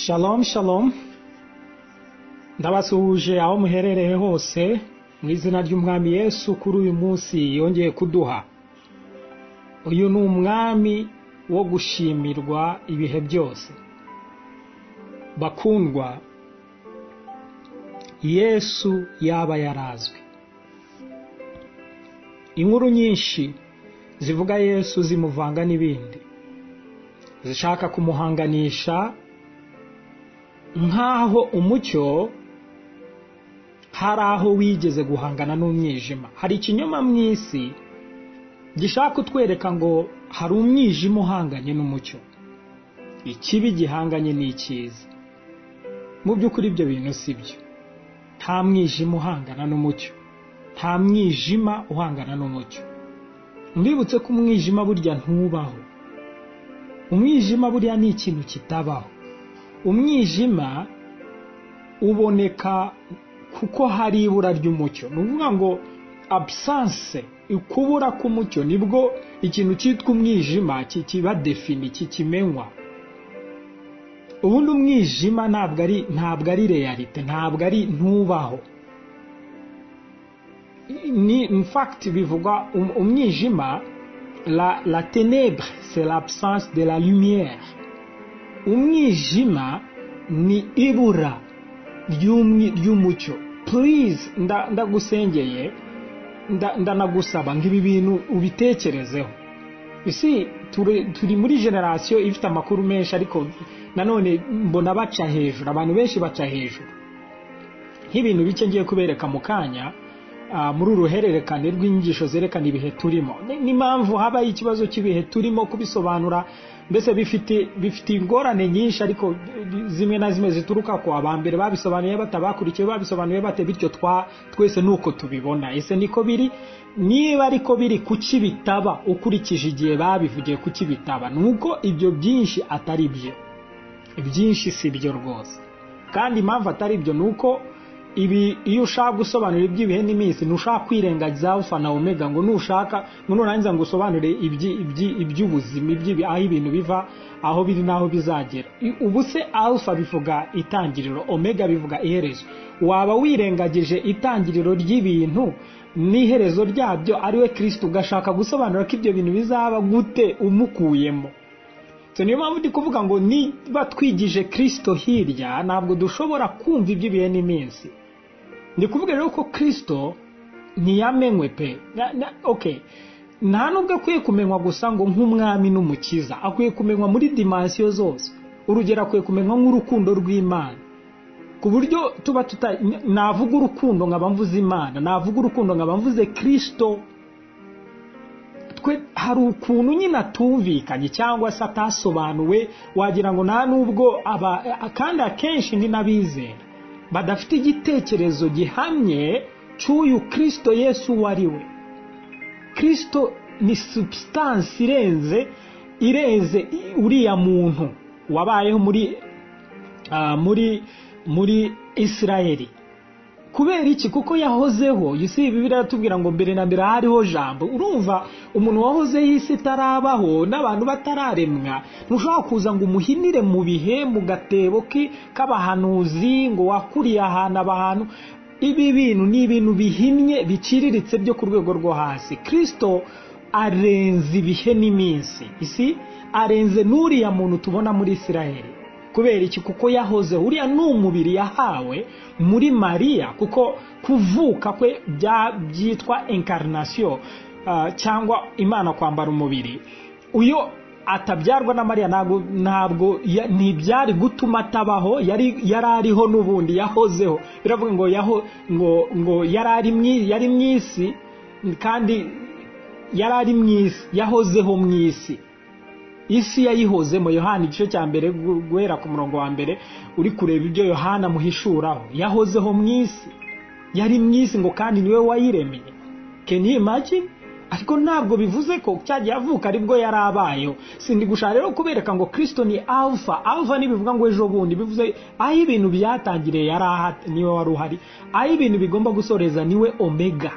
Shalom shalom, ndabasuhuje aho muherereye hose mu izina ry'umwami Yesu kuri uyu munsi yongeye kuduha. Uyu ni umwami wo gushimirwa ibihe byose. Bakundwa, Yesu yaba yarazwe. Inkuru nyinshi zivuga Yesu zimuvanga n'ibindi, zishaka kumuhanganisha nk'aho umucyo hari aho wigeze guhangana n'umwijima. Hari ikinyoma mu isi gishaka kutwereka ngo hari umwijima uhanganye n'umucyo, ikibi gihanganye n'icyiza. Mu by'ukuri ibyo bintu si byo. Nta mwijima uhangana n'umucyo, nta mwijima uhangana n'umucyo. Mbibutse ko umwijima burya ntubaho. Umwijima burya ni ikintu kitabaho. Umwijima uboneka kuko hari ibura ry'umucyo. Ni ukuvuga ngo absence, ukubura k'umucyo, nibwo ikintu cyitwa umwijima kiba defini, kimenywa. Ubundi umwijima ntabwo ari realite, ntabwo ari ntubaho. In fact bivuga umwijima, la ténèbre c'est l'absence de la lumière. Umwijima ni ibura ry'umucyo. Please, ndagusengeye, ndanagusaba ngo ibi bintu ubitekerezeho. Isi turi muri generation ifite amakuru menshi, ariko nanone mbona baca hejuru, abantu benshi baca hejuru. Nk'ibintu bike ngiye kubereka mu kanya muri uruhererekane rw'inyigisho zerekana ibihe turimo. N'impamvu habaye ikibazo cy'ibihe turimo kubisobanura, mbese bifite ingorane nyinshi, ariko zimwe na zimwe zituruka ku abambere babisobanuye batabakurikiye babisobanuye bate, bityo twese nuko tubibona. Ese niko biri? Niba ariko biri, kuki bitaba ukurikije igihe babivugiye? Kuki bitaba? Nuko ibyo byinshi atari byo. Ibyinshi si byo rwose. Kandi impamvu atari byo nuko ibi, iyo ushaka gusobanura iby'ibihe n'iminsi, ntushaka kwirengagiza alpha na omega, ngo nushaka ngo nurangiza ngo usobanure iby'ubuzima, aho ibintu biva, aho biri naho bizagera. Ubu se alpha bivuga itangiriro, omega bivuga iherezo. Waba wirengagije itangiriro ry'ibintu n'iherezo ryabyo ariwe Kristo, ugashaka gusobanura ko ibyo bintu bizaba gute umukuyemo? Niyo mpamvu ndi kuvuga ngo niba twigije Kristo hirya, ntabwo dushobora kumva iby'ibihe n'iminsi. Ndi kuvuga rero ko Kristo ntiyamenywe pe. Okay, nta nubwo akwiye kumenywa gusa ngo nk'umwami n'umukiza, akwiye kumenywa muri dimension zose. Urugero, akwiye kumenywa nk'urukundo rw'Imana, ku buryo tuba navuga urukundo nkaba mvuze Imana, navuga urukundo nkaba mvuze Kristo. Hari ukuntu nyine atumvikanye cyangwa se atasobanuwe, wagira ngo nta nubwo kandi akenshi ni n'abizera badafite igitekerezo gihamye cy'uyu Kristo Yesu wari we. Kristo ni substance irenze uriya muntu wabayeho muri Isirayeli. Kubera iki? Kuko yahozeho. Yisi Bibiliya iratubwira ngo mbere na mbere hariho jambo. Urumva, umuntu wahozeho isi itarabaho n'abantu batararemwa, ntushobora kuza ngo umuhinire mu bihe, mu gatebo k'abahanuzi, ngo wakuriye ahantu abantu. Ibi bintu ni ibintu bihinnye biciriritse byo ku rwego rwo hasi. Kristo arenze ibihe n'iminsi. Isi arenze n'uriya muntu tubona muri Isirayeli. Kubera iki? Kuko yahoze. Uriya ni umubiri yahawe muri Mariya, kuko kuvuka kwe byitwa incarnation, cyangwa Imana kwambara umubiri. Uyo atabyarwa na Mariya ntabwo ntibyari gutuma atabaho. Yari ariho n'ubundi, yahozeho. Biravuga ngo yari mwisi, kandi yari ari mwisi, yahozeho mwisi. Isi yayihozemo. Yohana igice cya mbere guhera ku murongo wa mbere uri kureba ibyo Yohana muhishuraho. Yahozeho mwisi, yari mwisi ngo kandi niwe wayiremeye. Can you imagine? Ariko ntabwo bivuze ko cyagiye avuka aribwo yari abayeho. Sindi gushaka rero kubereka ngo Kristo ni alpha. Alpha nibivuga ngo ejo bundi, bivuze aho ibintu byatangiriye yari ahati, niwe wari uhari. Aho ibintu bigomba gusoreza niwe omega.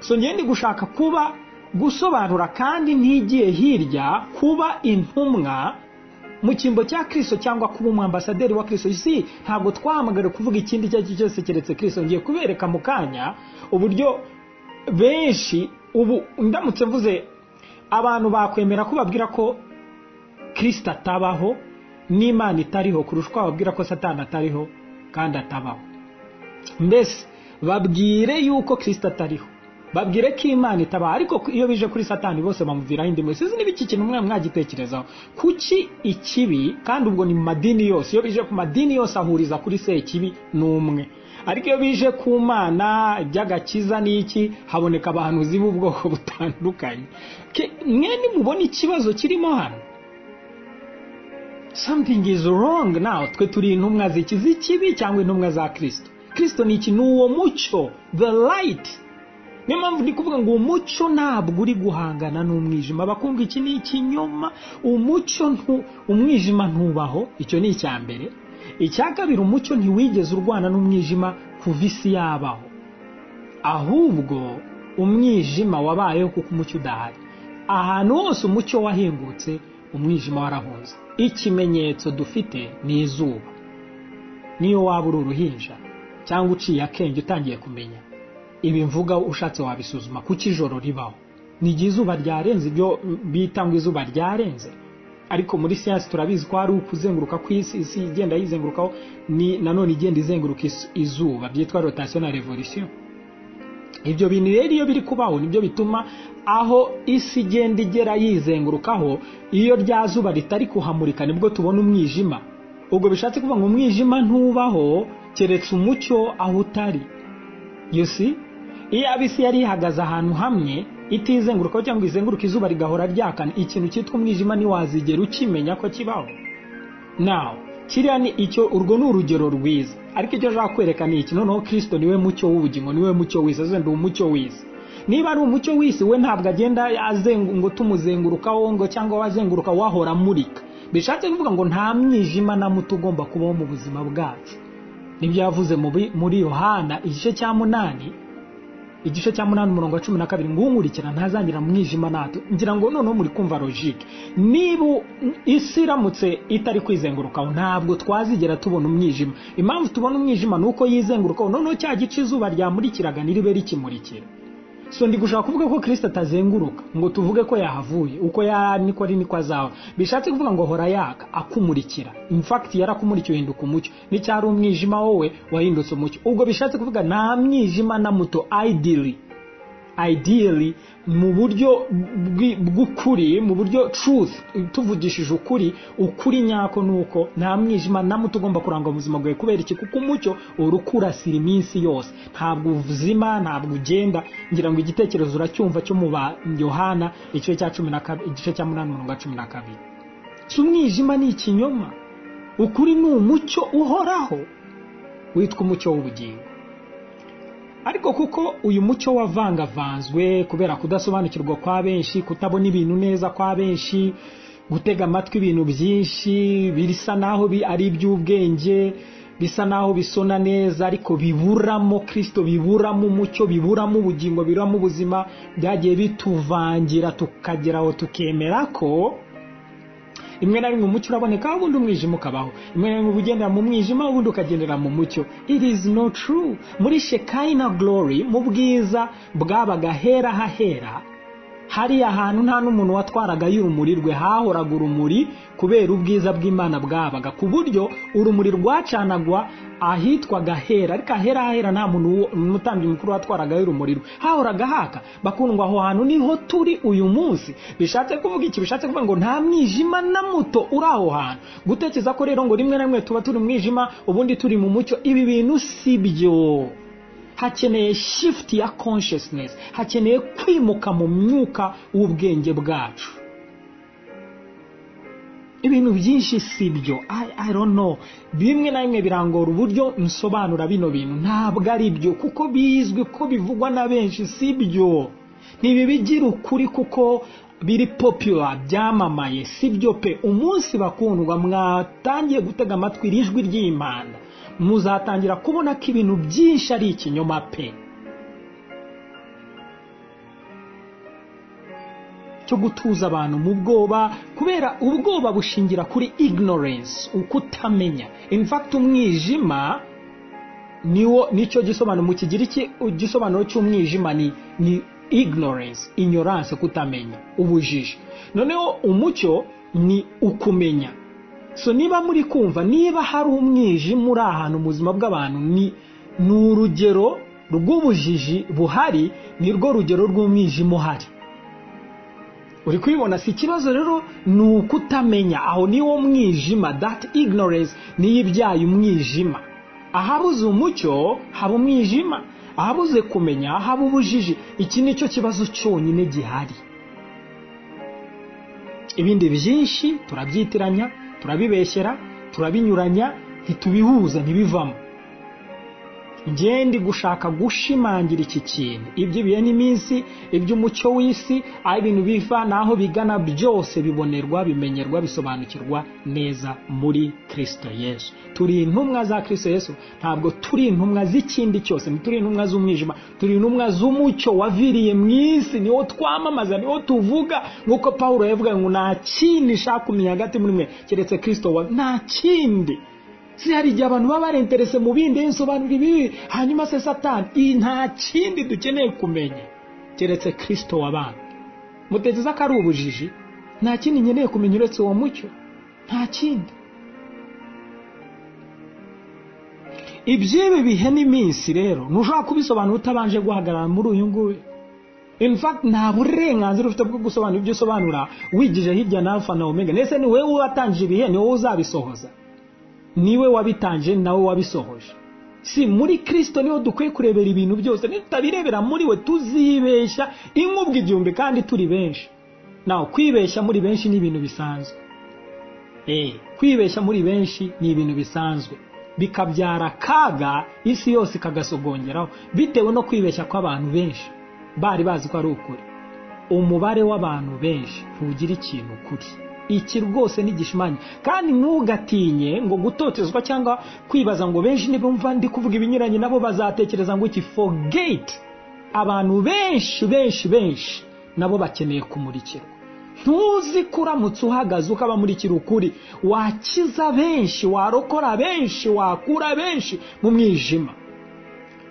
So ngende gushaka kuba gusobanura kandi ntigiye hirya kuba intumwa mu cyimbo cya Kristo cyangwa kuba umwambasaderi wa Kristo. Si ntabwo twahamagara kuvuga ikindi icyo ari cyo cyose keretse Kristo. Ngiye kubereka mu kanya uburyo benshi ubu ndamutse mvuze abantu bakwemera ko babwira ko Kristo atabaho n'Imana itariho kurushwa babwira ko Satani atariho kandi atabaho. Mbese babwire yuko Kristo atariho, babwire ko Imana itabaho, ariko iyo bije kuri Satani bose bamuviraho indimo. Sizi n'ibiki kintu mwe mwagitekerezaho kuki ikibi, kandi ubwo ni mu madini yose. Iyo bije ku madini yose ahuriza kuri se ikibi n'umwe, ariko iyo bije ku Mana iby'agakiza n'iki haboneka abahanuzi b'ubwoko butandukanye. Mwe nimubona ikibazo kirimo hano, something is wrong. Now twe turi intumwa z'ikibi cyangwa intumwa za Kristo? Kristo ni iki? Ni uwo mucyo, the light. Niyo mpamvu ndi kuvuga ngo umucyo ntabwo uri guhangana n'umwijima. Bakumva iki ni ikinyoma. Umucyo umwijima ntubaho, icyo ni icya mbere. Icya kabiri, umucyo ntiwigeze urwana n'umwijima kuva isi yabaho, ahubwo umwijima wabayeho kuko umucyo udahari. Ahantu hose umucyo wahingutse, umwijima warahunze. Ikimenyetso dufite ni izuba. Niyo waba uri uruhinja cyangwa uciye akenge utangiye kumenya ibi mvuga, ushatse wabisuzuma kuko ijoro ribaho. Ni igihe izuba ryarenze, ibyo bita ngo izuba ryarenze. Ariko muri siyansi turabizi ko hari ukuzenguruka kw'isi, isi igenda yizengurukaho, ni nanone igenda izenguruka izuba, byitwa rotation na revolution. Ibyo bintu rero iyo biri kubaho nibyo bituma aho isi igenda igera yizengurukaho, iyo rya zuba ritari kuhamurika nibwo tubona umwijima. Ubwo bishatse kuvuga ngo umwijima ntubaho keretse umucyo aho utari. You see? Iyo abisi yari ihagaze ahantu hamwe itizengurukaho cyangwa izenguruka izuba rigahora ryakana, ikintu cyitwa umwijima ntiwazigera ukimenya ko kibaho. Now kiriya ni icyo, urwo ni urugero rwiza, ariko icyo nshaka kwereka ni iki. Noneho Kristo niwe mucyo w'ubugingo, niwe mucyo w'isi. Azenda umucyo w'isi. Niba ari umucyo w'isi, we ntabwo agenda ngo tumuzengurukaho ngo cyangwa wazenguruka wahora amurika. Bishatse kuvuga ngo nta mwijima na muto ugomba kubaho mu buzima bwacu. Nibyo yavuze muri Yohana igice cya 8 umurongo wa 12, ngo unkurikira ntazangira mu mwijima nato. Ngira ngo noneho muri kumva logique. Niba isi iramutse itari kwizengurukaho, ntabwo twazigera tubona umwijima. Impamvu tubona umwijima nuko yizengurukaho, noneho cya gice izuba ryamurikiraga niribe rikimurikira. So ndi gushaka kuvuga ko Kristo atazenguruka ngo tuvuge ko yahavuye, uko niko ari niko azaba. Bishatse kuvuga ngo hora yaka akumurikira. In fact yarakumurikiye uhinduka umucyo. N'icyari umwijima wowe wahindutse umucyo. Ubwo bishatse kuvuga nta mwijima na muto. Ideally mu buryo bw'ukuri, mu buryo truth, tuvugishije ukuri nyako nuko nta mwijima na muto ugomba kuranga mu buzima bwawe. Kubera iki? Kuko umucyo urukurasira iminsi yose, ntabwo uzima, ntabwo ugenda. Ngira ngo igitekerezo uracyumva cyo mu ba Yohana igice cya 12 igice cya 8 umurongo wa 12. So umwijima ni ikinyoma, ukuri ni umucyo uhoraho witwa umucyo w'ubugingo. Ariko kuko uyu mucyo wavangavanzwe kubera kudasobanukirwa kwa benshi, kutabona ibintu neza kwa benshi, gutega amatwi ibintu byinshi bisa naho ari iby'ubwenge, bisa naho bisona neza, ariko biburamo Kristo, biburamo umucyo, biburamo ubugingo, biburamo ubuzima, byagiye bituvangira tukageraho tukemera ko imwe na rimwe umucyo uraboneka ubundi umwijima ukabaho, imwe na rimwe ugendera mu mwijima ubundi ukagendera mu mucyo. It is not true. Muri Shekinah glory, mu bwiza bwabaga hera hahera, hari ahantu nta n'umuntu watwaraga y'urumuri rwe, hahoraga urumuri kubera ubwiza bw'Imana bwabaga, ku buryo urumuri rwacanagwa ahitwaga hera. Ariko hera hahera nta muntu umutambyi mukuru watwaraga y'urumuri rwe, hahoraga haka. Bakundwa, aho hantu niho turi uyu munsi. Bishatse kuvuga iki? Bishatse kuvuga ngo nta mwijima na muto uri aho hantu. Gutekereza ko rero ngo rimwe na rimwe tuba turi mu mwijima ubundi turi mu mucyo, ibi bintu si byo. Hakeneye shift ya consciousness, hakeneye kwimuka mu myuka w'ubwenge bwacu. Ibintu byinshi si byo. I don't know, bimwe na bimwe birangora uburyo nsobanura bino bintu. Ntabwo ari byo kuko bizwi ko bivugwa na benshi, si byo. Ntibibigira ukuri kuko biri popular, byamamaye, si byo pe. Umunsi bakundwa mwatangiye gutega amatwi ijwi ry'Imana, muzatangira kubona ko ibintu byinshi ari ikinyoma pe. cyo gutuza abantu mu bwoba, kubera ubwoba bushingira kuri ignorance, ukutamenya. In fact umwijima nicyo gisobanuro mu Kigiriki, igisobanuro cy'umwijima ni ignorance, ignorance, kutamenya, ubujiji. Noneho umucyo ni ukumenya. So niba muri kumva, niba hari umwijima uri ahantu mu buzima bw'abantu, ni urugero rw'ubujiji buhari, ni rwo rugero rw'umwijima uhari. Uri kubibona? Si ikibazo rero ni ukutamenya. Aho niwo mwijima, that ignorance niyo ibyaye umwijima. Ahabuze umucyo haba umwijima, ahabuze kumenya haba ubujiji. Iki nicyo kibazo cyonyine gihari. Ibindi byinshi turabyitiranya, turabibeshyera, turabinyuranya, ntitubihuza, ntibivamo. Ngende gushaka gushimangira iki kintu, iby'ibihe n'iminsi, iby'umucyo w'isi, aho ibintu biva naho bigana byose bibonerwa, bimenyerwa, bisobanukirwa neza muri Kristo Yesu. Turi intumwa za Kristo Yesu, ntabwo turi intumwa z'ikindi cyose, turi intumwa z'umwijima, turi intumwa z'umucyo waviriye mu isi, niwo twamamaza, niwo tuvuga, nk'uko Pawulo yavuga ngo nta kindi nshaka kumenya hagati muri mwe keretse Kristo, nta kindi. Si hari igihe abantu baba barenterese mu bindi nsobanura ibi, hanyuma se Satani, nta kindi dukeneye kumenya keretse Kristo w'abantu. Mutekereza ko ari ubujiji? Nta kindi nkeneye kumenya uretse uwo mucyo, nta kindi. Iby'ibi bihe n'iminsi rero ntushobora kubisobanura utabanje guhagarara muri uyu nguyu. In fact nta burenganzira ufite bwo gusobanura ibyo usobanura wigije hirya na Alpha na Omega. Nese ni wewe watangije ibihe, ni wowe uzabisohoza, niwe wabitanje, nawe wabisohoje. Si muri Kristo niho dukwiye kurebera ibintu byose. Nitabirebera muri we tuzibeshya inkubwe igihumbi kandi turi benshi. Naho kwibeshya muri benshi ni ibintu bisanzwe. Kwibeshya muri benshi ni ibintu bisanzwe, bikabyara kaga isi yose kagasogongeraho, bitewe no kwibeshya kw'abantu benshi bari bazi ko ari ukuri. Umubare w'abantu benshi ntugira ikintu kuri. Iki rwose ni gishimanye, kandi ntugatinye ngo gutotezwa cyangwa kwibaza ngo benshi nibumva ndi kuvuga ibinyuranye nabo bazatekereza ngo iki. Forget, abantu benshi nabo bakeneye kumurikirwa. Ntuzi kuramutse uhagaze ukaba muri kirukuri, wakiza benshi, warokora benshi, wakura benshi mu mwijima.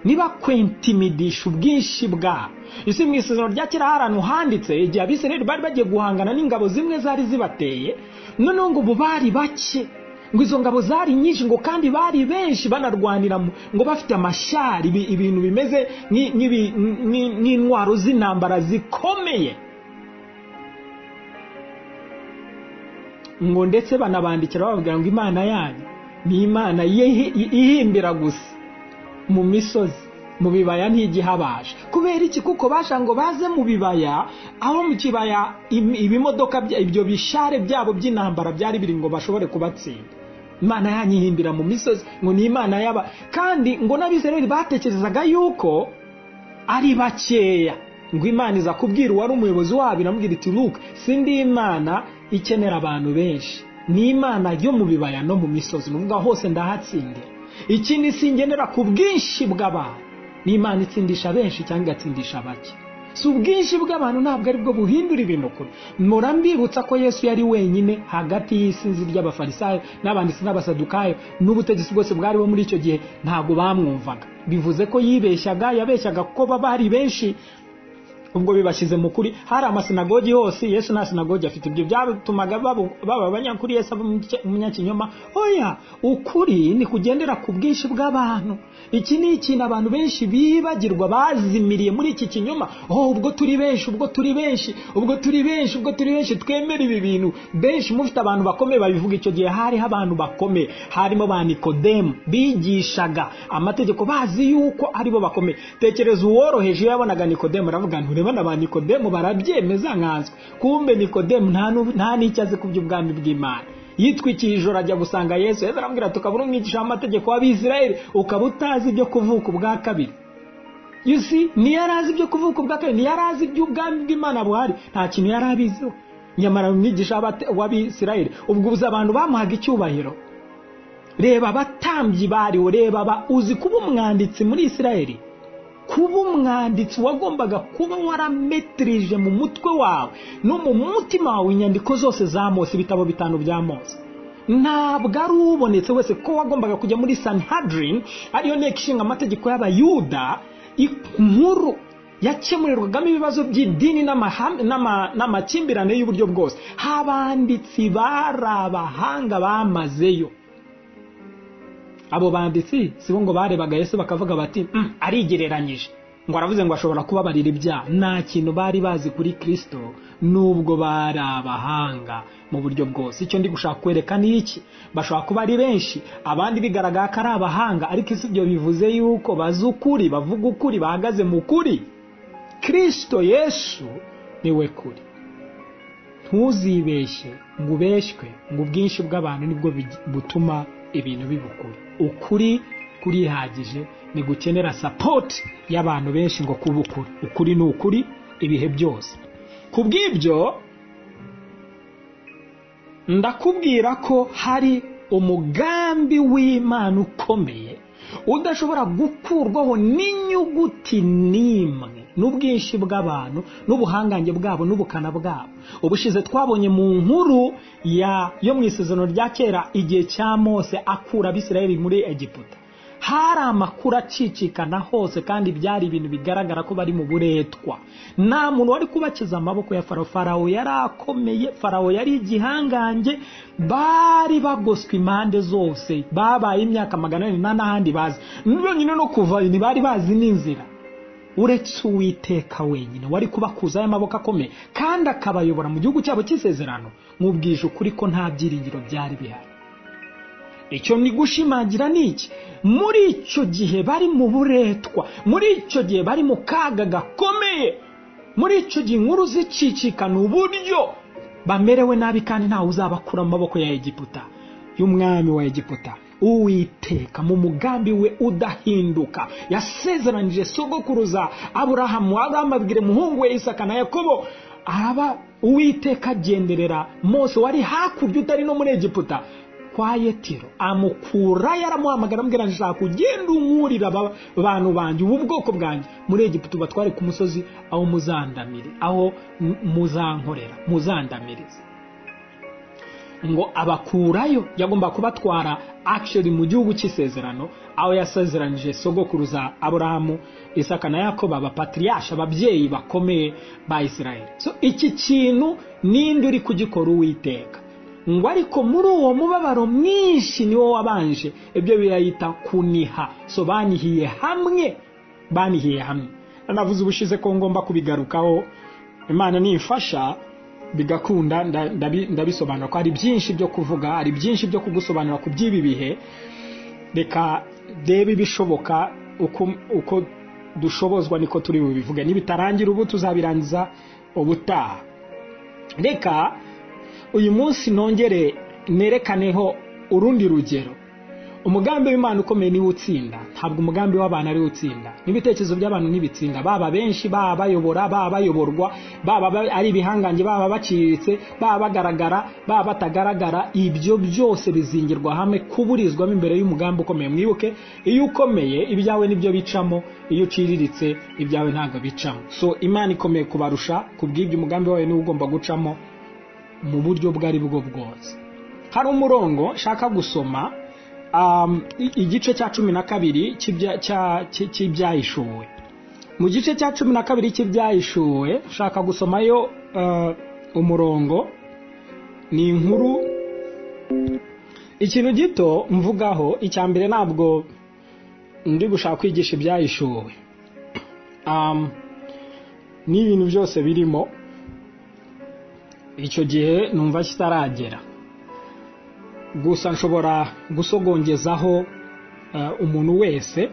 Niba kwentimidisha ubwinshi bwa isi mu Isezerano rya Kera harantu handitse igihe Abisirayeli bari bagiye guhangana n'ingabo zimwe zari zibateye, noneho ngo bari bake, ngo izo ngabo zari nyinshi, ngo kandi bari benshi banarwanira ngo bafite amashari, ibintu bimeze nk'intwaro z'intambara zikomeye. Ngo ndetse banabandikira bababwira ngo Imana yanyu ni Imana ihimbira gusa mu misozi, mu bibaya ntigihabasha. Kubera iki? Kuko basha ngo baze mu bibaya, aho mu kibaya ibimodoka ibyo bishare byabo by'intambara byari biri ngo bashobore kubatsinda. Imana yanyihimbira mu misozi, ngo ni Imana yaba. Kandi ngo n'Abisirayeli batekerezaga yuko ari bakeya, ngo Imana iza kubwira uwari umuyobozi wabo, iramubwira iti Luka, sindi Imana ikenera abantu benshi, ni Imana yo mu bibaya no mu misozi, n'ubwo hose ndahatsindira. Ikindi singenera ku bwinshi bw'abantu, ni Imana itsindisha benshi cyangwa igatsindisha bake. Si ubwinshi bw'abantu ntabwo ari bwo buhindura ibintu kure. Murambibutsa ko Yesu yari wenyine hagati y'isinzi ry'abafarisayo n'abanditsi n'abasadukayo, n'ubutegetsi bwose bwariho muri icyo gihe ntabwo bamwumvaga. Bivuze ko yabeshyaga kuko bari benshi, ubwo bibashyize mu kuri. Hari amasinagogi hose, Yesu nta sinagogi afite. Ibyo byatumaga baba abanyakuri, Yesu aba umunyakinyoma. Oya, ukuri ni kugendera ku bwinshi bw'abantu. Iki ni ikintu abantu benshi bibagirwa, bazimiriye muri iki kinyoma. Ubwo turi benshi, twemera ibi bintu benshi. Mufite abantu bakomeye babivuga. Icyo gihe hariho abantu bakomeye, harimo ba Nikodemu bigishaga amategeko, bazi yuko aribo bakomeye. Tekereza uworoheje yabonaga Nikodemu, aravuga nti ureba ba Nikodemu barabyemeza nkanswe. Kumbe Nikodemu nta n'icyo azi ku by'ubwami bw'Imana. Yitwikiye ijoro ajya gusanga Yesu. Yesu aramubwira tukabura umwigisha w'amategeko w'Abisirayeli ukaba utazi ibyo kuvuka ubwa kabiri. You see, ni yarazi ibyo kuvuka ubwa kabiri, ni yarazi iby'ubwami bw'Imana buhari, nta kintu yari abiziho. Nyamara umwigisha w'Abisirayeli, ubwo ubuza abantu bamuhaga icyubahiro. Reba abatambyi bariho, reba uzi kuba umwanditsi muri Isirayeli, kuba umwanditsi wagombaga kuba warametrije mu mutwe wawe no mu mutima wawe inyandiko zose za Mose, ibitabo 5 bya Mose. Ntabwo ari ubonetse wese ko wagombaga kujya muri Sanhedrin, ariyo nteko ishinga amategeko y'Abayuda, inkuru yakemurirwagamo ibibazo by'idini n'amakimbirane y'uburyo bwose. Abanditsi bari abahanga bamazeyo. Abo banditsi sibo ngo barebaga Yesu bakavuga bati arigereranyije, ngo aravuze ngo ashobora kubabarira ibyaha. Nta kintu bari bazi kuri Kristo, nubwo bari abahanga mu buryo bwose. Icyo ndi gushaka kwereka ni iki: bashobora kuba ari benshi, abandi bigaragara ko ari abahanga, ariko ibyo bivuze yuko bazi ukuri, bavuga ukuri, bahagaze mu kuri. Kristo Yesu niwe kuri. Ntuzibeshye ngo ubeshywe ngo ubwinshi bw'abantu nibwo butuma ibintu bibukuri. Ukuri kurihagije, ni gukenera support y'abantu benshi ngo kuba ukuri. Ukuri ni ukuri ibihe byose. Kubw'ibyo ndakubwira ko hari umugambi w'Imana ukomeye udashobora gukurwaho n'inyuguti n'imwe, n'ubwinshi bw'abantu n'ubuhangange bwabo n'ubukana bwabo. Ubushize twabonye mu nkuru yo mu isezerano rya kera, igihe cya Mose akura Abisirayeli muri Egiputa, hari amakuru acicikana hose kandi byari ibintu bigaragara ko bari mu buretwa. Nta muntu wari kubakiza amaboko ya Farawo. Farawo yari akomeye, Farawo yari igihangange, bari bagoswe impande zose, babaye imyaka 400 n'ahandi bazi. Nyine no kuva ntibari bazi n'inzira, uretse Uwiteka wenyine wari kubakuzaho amaboko akomeye kandi akabayobora mu gihugu cyabo cy'isezerano. Mubwije ukuri ko nta byiringiro byari bihari. Icyo ni gushimangira niki? Muri icyo gihe bari mu buretwa, muri icyo gihe bari mu kaga gakomeye, muri icyo gihe inkuru zicicikana uburyo bamerewe nabi kandi ntawe uzabakura mu maboko ya Egiputa, y'umwami wa Egiputa. Uwiteka mu mugambi we udahinduka yasezeranije sogokuruza Aburahamu, abwira umuhungu we Isaka na Yakobo. Uwiteka agenderera Mose wari hakurya utari no muri Egiputa kwa Yetiro, amukura yaramuhamagara ambwira nshaka kugenda unkurira abantu banjye, ubu bwoko bwanjye muri Egiputa batware ku musozi aho muzandamire, aho muzankorera, muzandamirize. Ngo abakurayo yagomba kubatwara actually mu gihugu cy'isezerano, aho yasezeranije sogokuruza Aburahamu, Isaka na Yakobo, abapatriarche, ababyeyi bakomeye ba Isirayeli. So iki kintu ninde uri kugikora? Uwiteka. Ngo ariko muri uwo mubabaro mwinshi niwo wabanje, ibyo birayita kuniha. So banihiye hamwe. Navuze ubushize ko ngomba kubigarukaho, Imana nimfasha bigakunda ndabisobanura ko ari byinshi byo kuvuga, ari byinshi byo kugusobanura ku by'ibi bihe. Reka debe bishoboka uko dushobozwa niko turi bubivuge. Nibitarangira ubu tuzabirangiza ubutaha. Reka uyu munsi nongere nerekaneho urundi rugero. Umugambi w'Imana ukomeye ni utsinda, ntabwo umugambi w'abantu ari utsinda. N'ibitekerezo by'abantu ntibitsinda, baba benshi, baba bayobora, baba bayoborwa, baba ari ibihangange, baba baciriritse, baba bagaragara, baba batagaragara. Ibyo byose bizingirwa hamwe kuburizwamo imbere y'umugambi ukomeye. Mwibuke, iyo ukomeye ibyawe nibyo bicamo, iyo uciriritse ibyawe ntabwo bicamo. So Imana ikomeye kubarusha, kubw'ibyo umugambi wawe ni ugomba gucamo mu buryo bwari bwo bwose. Hari umurongo shaka gusoma, igice cya 12 cy'ibyahishuwe. Mu gice cya 12 cy'ibyahishuwe shaka gusomayo umurongo. Ni inkuru, ikintu gito mvugaho. Icyambere ntabwo ndi gushaka kwigisha ibyahishuwe, ni ibintu byose birimo. Icyo gihe numva kitaragera, gusa nshobora gusogongezaho umuntu wese.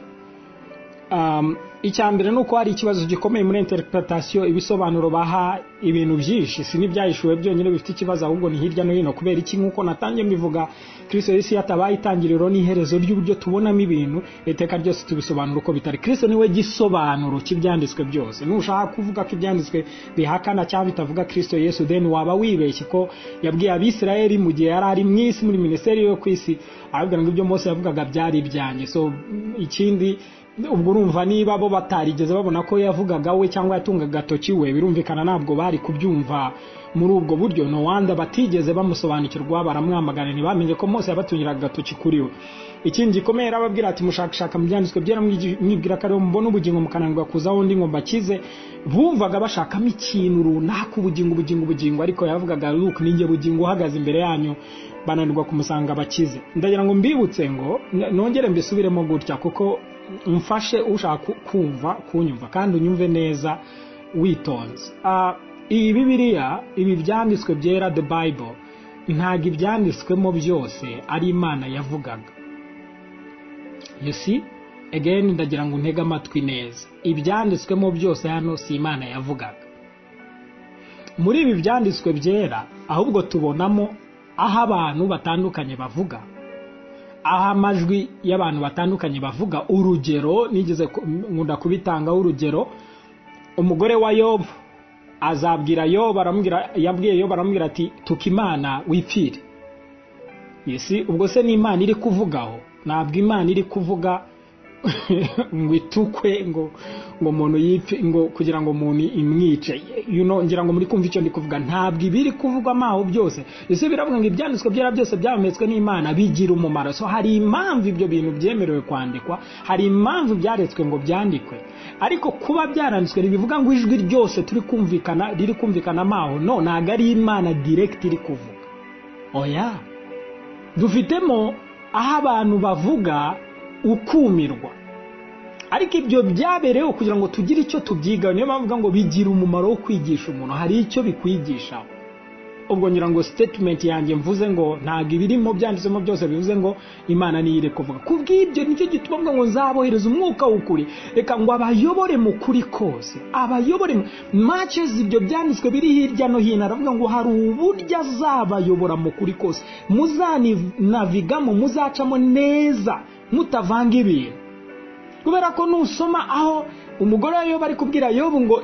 Icyambere nuko hari ikibazo gikomeye muri interpretation, ibisobanuro baha ibintu byinshi. Si n'ibyahishuwe byonyine bifite ikibazo, ahubwo ni hirya no hino. Kubera iki? Nkuko natangiye mbivuga, Kristo Yesu yatabaye itangiriro n'iherezo ry'uburyo tubonamo ibintu, iteka ryose tubisobanura uko bitari. Kristo niwe gisobanuro cy'ibyanditswe byose. Nushaka kuvuga ko ibyanditswe bihakana cyangwa bitavuga Kristo Yesu, then waba wibeshye ko yabwiye Abisirayeli mu gihe yari ari mu isi muri ministeri yo kwisi, ahubwo ngo ibyo Mose yavugaga byari ibyanjye. So ikindi ubwo urumva niba bo batarigeze babona ko yavugaga we cyangwa yatungaga agatoki we, birumvikana ntabwo bari kubyumva muri ubwo buryo. No wanda batigeze bamusobanukirwa, baramwamagana, ntibamenye ko Mose yabatungiraga agatoki kuri we. Ikindi gikomeye arababwira ati mushakashaka mu byanditswe byera mwibwira ko mubona ubugingo mukananirwa kuza aho ndi ngo mbakize. Bumvaga bashakamo ikintu runaka, ubugingo, ariko yavugaga Luke ninjye bugingo uhagaze imbere yanyu, bananirwa kumusanga bakize. Ndagira ngo mbibutse ngo nongere mbisubiremo gutya, kuko umfashe ushaka kumva kunyumva kandi unyumve neza witonze. Iyi Bibiliya, ibi byanditswe byera, the Bible, ntago ibyanditswemo byose ari Imana yavugaga. You see, again ndagira ngo ntege amatwi neza, ibyanditswemo byose hano si Imana yavugaga. Muri ibi byanditswe byera ahubwo tubonamo aho abantu batandukanye bavuga, aho amajwi y'abantu batandukanye bavuga. Urugero nigeze nkunda kubitangaho urugero, umugore wa Yobu azabwira Yobu, yabwiye Yobu aramubwira ati tukimana wipfire. Yesi, ubwo se ni Imana iri kuvugaho? Ntabwo Imana iri kuvuga ngo itukwe ngo umuntu yipfe, ngo kugira ngo umuntu imwice. Ngira ngo muri kumva icyo ndi kuvuga. Ntabwo ibiri kuvugwa amaho byose. Ese biravuga ngo ibyanditswe byera byose byametswe n'Imana bigira umumaro. So hari impamvu ibyo bintu byemerewe kwandikwa, hari impamvu byaretswe ngo byandikwe. Ariko kuba byaranditswe bivuga ngo ijwi ryose riri kumvikana amaho. No, ntabwo ari Imana direct iri kuvuga. Oya, dufitemo aho abantu bavuga ukumirwa, ariko ibyo byabereyeho kugira ngo tugire icyo tubyigaho. Niyo bavuga ngo bigira umumaro wo kwigisha umuntu, hari icyo bikwigisha. Ubwo ngira ngo statement yanjye mvuze ngo ntago ibirimo byanditsemo byose bivuze ngo Imana niyo iri kuvuga. Kubw'ibyo nicyo gituma ngo nzabohereza umwuka w'ukuri, reka ngo abayobore mu kuri kose, abayobore matches. Ibyo byanditswe biri hirya no hino, aravuga ngo hari uburyo azabayobora mu kuri kose, muzanavigamo, muzacamo neza, mutavanga ibintu. Kubera ko nusoma aho umugore wa Yobu ari kubwira Yobu ngo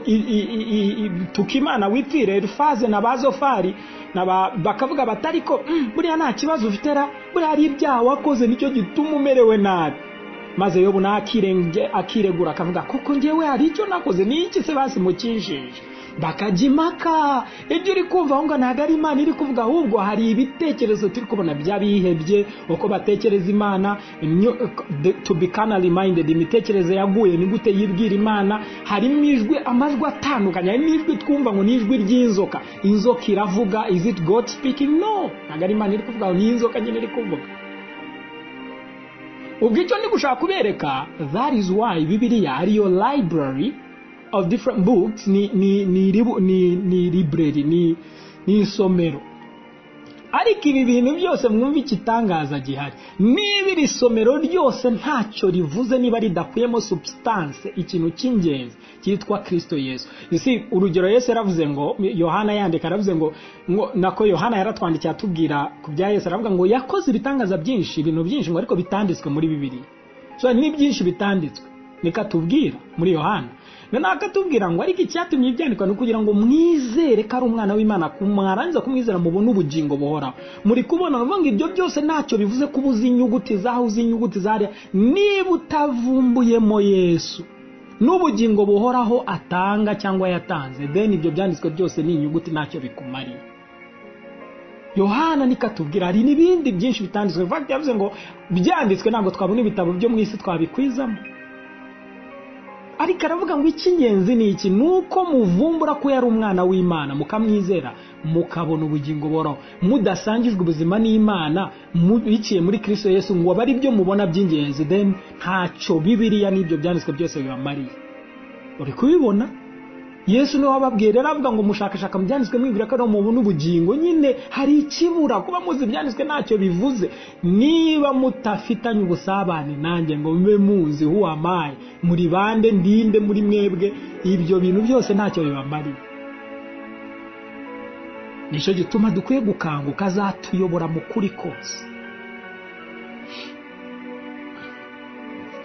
tukimana wipfire, Elifaze na Bazofari bakavuga batariko buriya nta kibazo ufitera, buriya ari ibyaha wakoze nicyo gituma umerewe nabi. Maze Yobu akiregura akavuga koko njyewe hari icyo nakoze, ni iki se basimukishije? Bakajimaka. Ibyo uri kumva aho ngo ntabwo ari Imana iri kuvuga, ahubwo hari ibitekerezo turi kubona by'abihebye, uko batekereza Imana. To be carnally minded, imitekerereze yaguye ni gute yibwira Imana. Harimo amajwi atandukanye, harimo ijwi twumva ngo ni ijwi ry'inzoka. Inzoka iravuga, is it God speaking? No, ntabwo ari Imana iri kuvuga, ni inzoka nyine iri kuvuga. Ubwo icyo ndi gushaka kubereka, that is why Bibiliya ari yo library of different books, ni library, ni isomero. Ariko ibi bintu byose mwumva ikitangaza gihari, niba iri somero ryose ntacyo rivuze, niba ridakuyemo substance, ikintu cy'ingenzi cyitwa Kristo Yesu. Isi urugero Yesu yaravuze ngo, Yohana yandika aravuze ngo nako Yohana yaratwandikiye atubwira ku bya Yesu, aravuga ngo yakoze ibitangaza byinshi, ibintu byinshi ngo ariko bitanditswe muri Bibiliya. So ni byinshi bitanditswe, nika tubwira muri Yohana. Nakatubwira ngo ariko icyatumye ibyandikwa no kugira ngo mwizere ko ari umwana w'Imana, kumwarangiza kumwizera mubone ubugingo buhoraho. Muri kubona ngo ibyo byose ntacyo bivuze kubuza inyuguti zaho inyuguti zari, niba utavumbuyemo Yesu n'ubugingo buhoraho atanga cyangwa yatanze, then ibyo byanditswe byose ni inyuguti, ntacyo bikumariye. Yohana nikatubwira hari n'ibindi byinshi bitanditswe. Fact yavuze ngo byanditswe ntabwo twabona ibitabo byo mu isi twabikwizamo. Ariko aravuga ngo icy'ingenzi ni iki, nuko muvumbura ko yari umwana w'Imana, mukamwizera, mukabona ubugingo buhoraho, mudasangijwe ubuzima n'Imana biciye muri Kristo Yesu, ngo bari byo mubona by'ingenzi, then ntacyo Bibiliya n'ibyo byanditswe byose bibamariye. Uri kubibona? Yesu niwe wababwiye, rero avuga ngo mushakashaka mu byanditswe mwibwira ko mubona ubugingo. Nyine hari ikibura, kuba muzi ibyanditswe ntacyo bivuze. Niba mutafitanye ubusabane nanjye ngo mbe muzi who am I, muri bande, ndinde muri mwebwe, ibyo bintu byose ntacyo bibamariye. Nicyo gituma dukwiye gukanguka, azatuyobora mu kuri kose.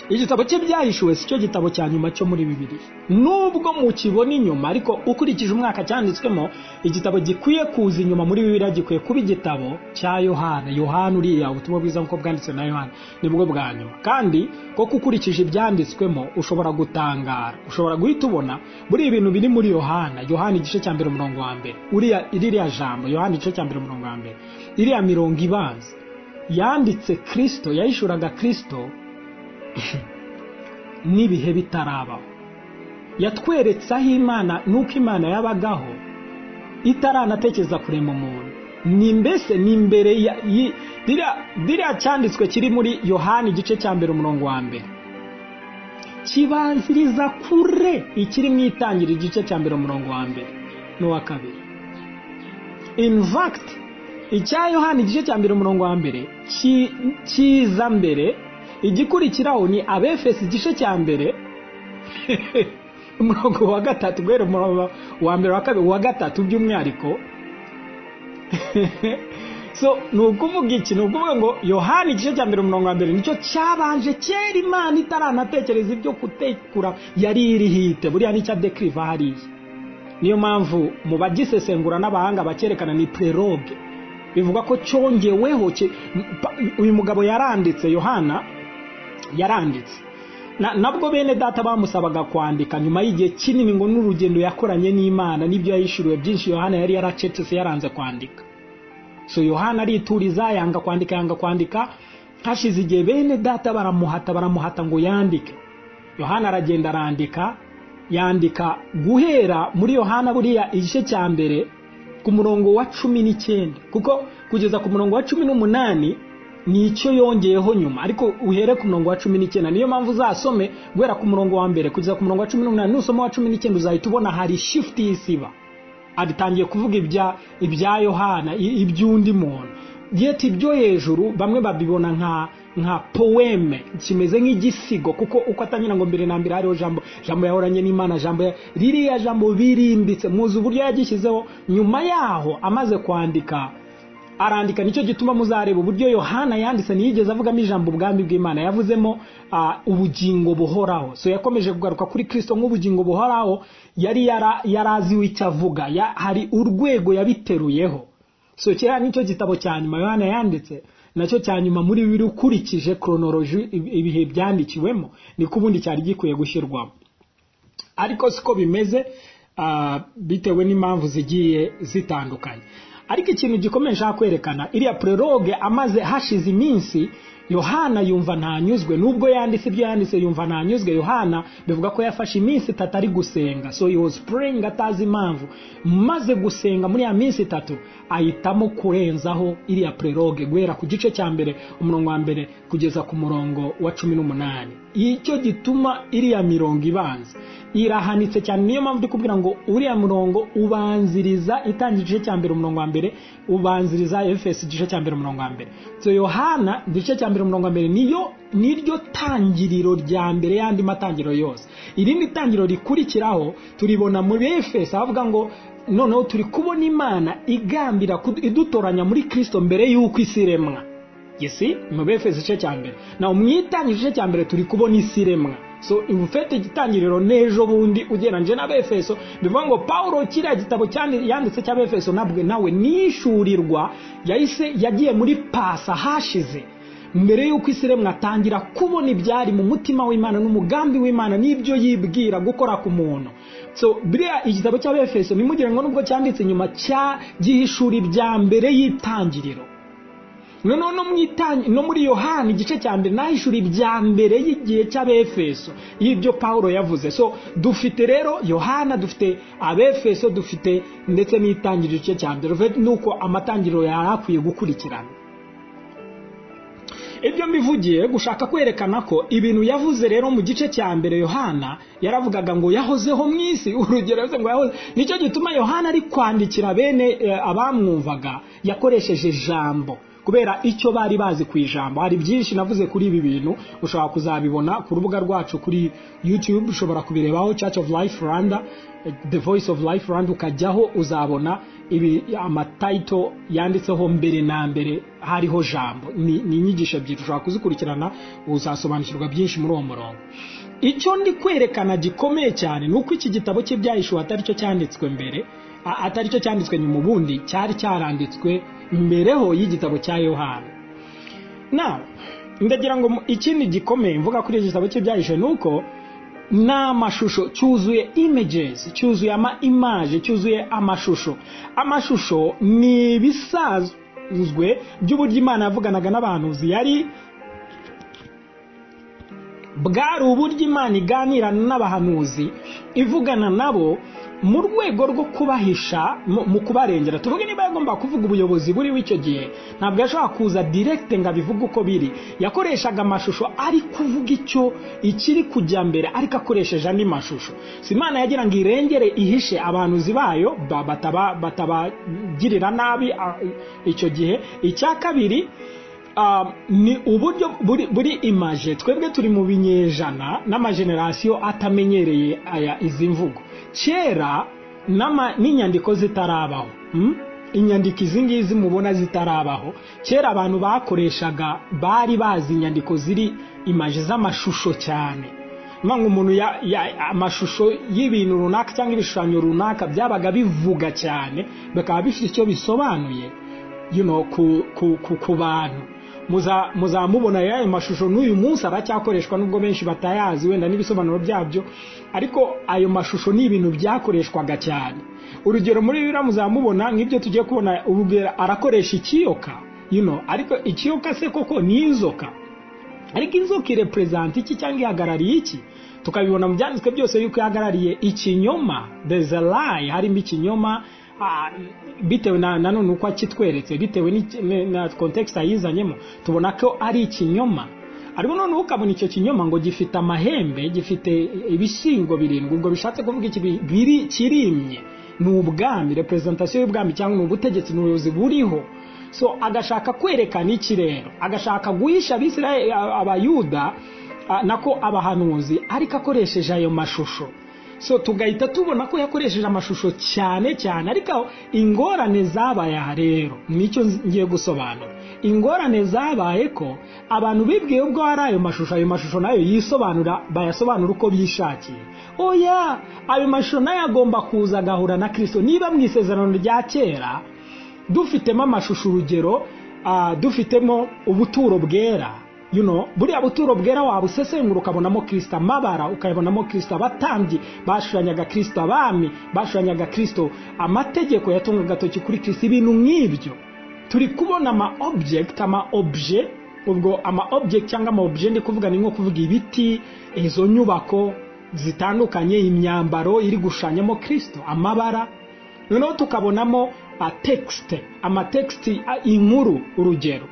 igitabo cye byahishuwe si cyo gitabo cya nyuma cyo muri Bibiliya, nubwo mukibona inyuma, ariko ukurikije umwaka cyanditswemo, igitabo gikwiye kuza inyuma muri Bibiliya gikwiye kuba igitabo cya Yohana uriya ubutumwa bwiza nk'uko bwanditswe na Yohana nibwo bwa nyuma. kandi koko ukurikije ibyanditswemo ushobora gutangara, ushobora guhita ubona buri ibintu biri muri Yohana igice cya 1 umurongo wa mbere, iriya jambo Yohana igice cya 1 umurongo wa mbere, iriya mirongo ibanza yanditse Kristo, yahishuraga Kristo n'ibihe bitarabaho, yatweretse aho Imana nuko Imana yabagaho itaranatekereza kurema umuntu. Ni mbese ni imbere biriya cyanditswe kiri muri Yohana igice cya 1 umurongo wa mbere kibanziriza kure ikiri mu itangira igice cya 1 umurongo wa mbere n'uwa kabiri. In fact icya Yohana igice cya 1 umurongo wa mbere kiza mbere, igikurikiraho ni Abefesi igice cya mbere umurongo wa gatatu, guhera umurongo wa mbere wa kabiri wa gatatu by'umwihariko. So nukuvuga iki? Nukuvuga ngo Yohana igice cya 1 umurongo wa mbere nicyo cyabanje kera Imana itaranatekereza ibyo kutekura, yari iri hite, buriya nicyo dekriva hariya. Niyo mpamvu mu bagisesengura n'abahanga bakerekana ni preroge, bivuga ko cyongeweho. Uyu mugabo yaranditse, Yohana yaranditse, nabwo bene data bamusabaga kwandika nyuma y'igihe kinini ngo n'urugendo yakoranye n'Imana n'ibyo yayishuriwe byinshi, Yohana yari yaracecetse yaranze kwandika. So Yohana arituriza, yanga kwandika. Hashize igihe bene data baramuhata ngo yandike. Yohana aragenda yandika guhera muri Yohana buriya igice cya mbere ku murongo wa 19, kuko kugeza ku murongo wa 18 nicyo yongeyeho nyuma, ariko uhere ku murongo wa 19. Niyo mpamvu uzasome guhera ku murongo wa mbere kugeza ku murongo wa 18, nusoma wa 19 uzahita ubona hari shift y'isiba. Abitangiye kuvuga ibya Yohana, iby'undi muntu. Yet ibyo hejuru bamwe babibona nka poeme, kimeze nk'igisigo, kuko uko atangira ngo mbere na mbere hariho jambo yahoranye n'Imana, ririya jambo birimbitse, muzi uburyo yagishyizeho. Nyuma yaho amaze kwandika arandika, nicyo gituma muzareba uburyo Yohana yanditse ntiyigeze avugamo ijambo ubwami bw'Imana, yavuzemo ubugingo buhoraho. So yakomeje kugaruka kuri Kristo nk'ubugingo buhoraho, yari yarazi w'icyo avuga, hari urwego yabiteruyeho. So kera nicyo gitabo cya nyuma Yohana yanditse, nacyo cya nyuma muri biri ukurikije chronology ibihe byandikiwemo, niko ubundi cyari gikwiye gushyirwamo. Ariko siko bimeze, bitewe n'impamvu zigiye zitandukanye. Ariko ikintu gikomeye nshaka kwerekana, iriya preroge amaze hashize iminsi, Yohana yumva ntanyuzwe, nubwo yanditse ibyo yanditse yumva ntanyuzwe. Yohana bivuga ko yafashe iminsi 3 ari gusenga, so he was praying atazi impamvu. Maze gusenga muri ya minsi 3 ahitamo kurenzaho iriya preroge guhera ku gice cya mbere umurongo wa mbere kugeza ku murongo wa 18. Icyo gituma iriya mirongo ibanza irahanitse cyane. Niyo mpamvu ndikubwira ngo uriya murongo ubanziriza itangira igice cya mbere umurongo wa mbere, ubanziriza Efesi igice cya mbere umurongo wa mbere. So Yohana igice cya mbere umurongo wa mbere niryo tangiriro rya mbere yandi matangiro yose. Irindi tangiro rikurikiraho turibona muri Efesi, avuga ngo noneho turi kubona Imana igambira idutoranya muri Kristo mbere y'uko isi iremwa. Yesi mu Efesi igice cya mbere, na umwitangira igice cya mbere turi kubona isi iremwa. So ufite igitangiriro nejo bundi ugeranje n'Abefeso, bivuga ngo Paulo kiriya gitabo yanditse cy'Abefeso nabwe nawe nishurirwa yagiye muri pasa hashize, mbere y'uko isi iremwa atangira kubona ibyari mu mutima w'Imana n'umugambi w'Imana n'ibyo yibwira gukora ku muntu. So biriya igitabo cy'Abefeso nimugire ngo nubwo cyanditse nyuma gihishura ibya mbere y'itangiriro. No muri Yohana igice cya mbere nahishura ibya mbere y'igihe cy'Abefeso y'ibyo Paulo yavuze. So dufite rero Yohana, dufite Abefeso, dufite ndetse n'itangiriro igice cya mbere, nuko amatangiriro yarakwiye gukurikirana. Ibyo mbivugiye gushaka kwerekana ko ibintu yavuze rero mu gice cya mbere Yohana yaravugaga ngo yahozeho mu isi, urugero yavuze ngo yahoze. Nicyo gituma Yohana ari kwandikira bene abamwumvaga yakoresheje jambo, kubera icyo bari bazi ku ijambo. Hari byinshi navuze kuri ibi bintu, ushobora kuzabibona ku rubuga rwacu kuri YouTube, ushobora kubirebaho Church of Life Rwanda, The Voice of Life Rwanda, ukajyaho uzabona ibi amataito yanditseho mbere na mbere hariho jambo. Ni inyigisho ebyiri ushobora kuzikurikirana uzasobanukirwa byinshi muri uwo murongo. Icyo ndi kwerekana gikomeye cyane nuko iki gitabo cy'Ibyahishuwe atari cyo cyanditswe mbere, atari cyo cyanditswe nyuma, ubundi cyari cyaranditswe mbereho y'igitabo cya Yohana. Now ndagira ngo ikindi gikomeye mvuga kuri iki gitabo cy'Ibyahishuwe nuko n'amashusho, cyuzuye images, cyuzuye image, cyuzuye amashusho. Amashusho ni ibisazwe by'uburyo Imana yavuganaga n'abahanuzi. Bwari uburyo Imana iganira n'abahanuzi, ivugana nabo mu rwego rwo kubahisha, mu kubarengera. Tuvuge niba yagomba kuvuga ubuyobozi buri w'icyo gihe, ntabwo yashobora kuza direct ngo abivuge uko biri. Yakoreshaga amashusho ari kuvuga icyo ikiri kujya mbere, ariko akoresheje andi mashusho. Si Imana yagira ngo irengere ihishe abahanuzi bayo batabagirira nabi icyo gihe. Icya kabiri, ni uburyo buri image. Twebwe turi mu binyejana n'amagenerasiyo atamenyereye izi mvugo. Kera n'inyandiko zitarabaho, inyandiko izi ngizi mubona zitarabaho, kera abantu bakoreshaga, bari bazi inyandiko ziri image z'amashusho cyane. Mangu umuntu amashusho y'ibintu runaka cyangwa ibishushanyo runaka byabaga bivuga cyane, bakaba bifite icyo bisobanuye ku bantu. Muzamubona yayo mashusho n'uyu munsi aracyakoreshwa, nubwo benshi batayazi wenda n'ibisobanuro byabyo, ariko ayo mashusho ni ibintu byakoreshwaga cyane. Urugero muri Bibiliya muzamubona nk'ibyo tugiye kubona, urugero arakoresha ikiyoka, ariko ikiyoka se koko ni inzoka, ariko inzoka irepresent iki cyangwa ihagarariye iki? Tukabibona mu byanditswe byose yuko ihagarariye ikinyoma. There's a lie, harimo ikinyoma, bitewe nanone uko akitweretse, bitewe na context ayizanyemo, tubona ko ari ikinyoma. Ariko none ukabona icyo kinyoma ngo gifite amahembe, gifite ibishingo 7, ubwo bishatse kuvuga iki kirimye. Ni ubwami, representation y'ubwami cyangwa ubutegetsi n'ubuyobozi buriho. So agashaka kwerekana iki rero? Agashaka guhisha Abisirayeli, Abayuda, nako abahanuzi, ariko akoresheje ayo mashusho. So tugahita tubona ko yakoresheje amashusho cyane cyane. Ariko ingorane zabaye aha rero nicyo ngiye gusobanura. Ingorane zabaye ko abantu bibwiye ubwo hari ayo mashusho nayo yisobanura, bayasobanura uko bishakiye. Oya, ayo mashusho nayo agomba kuza agahura na Kristo. Niba mu isezerano rya kera dufitemo amashusho, urugero dufitemo ubuturo bwera, buriya buturo bwera wabusesengura ukabonamo Kristo, amabara ukayabonamo Kristo, abatambyi bashushanyaga Kristo, abami bashushanyaga Kristo, amategeko yatungaga agatoki kuri Kristo. Ibintu nk'ibyo turi kubona objet, ubwo object cyangwa object ndi kuvuga ni nko kuvuga ibiti, izo nyubako zitandukanye, imyambaro iri gushanyamo Kristo, amabara. Noneho tukabonamo amatext, inkuru. Urugero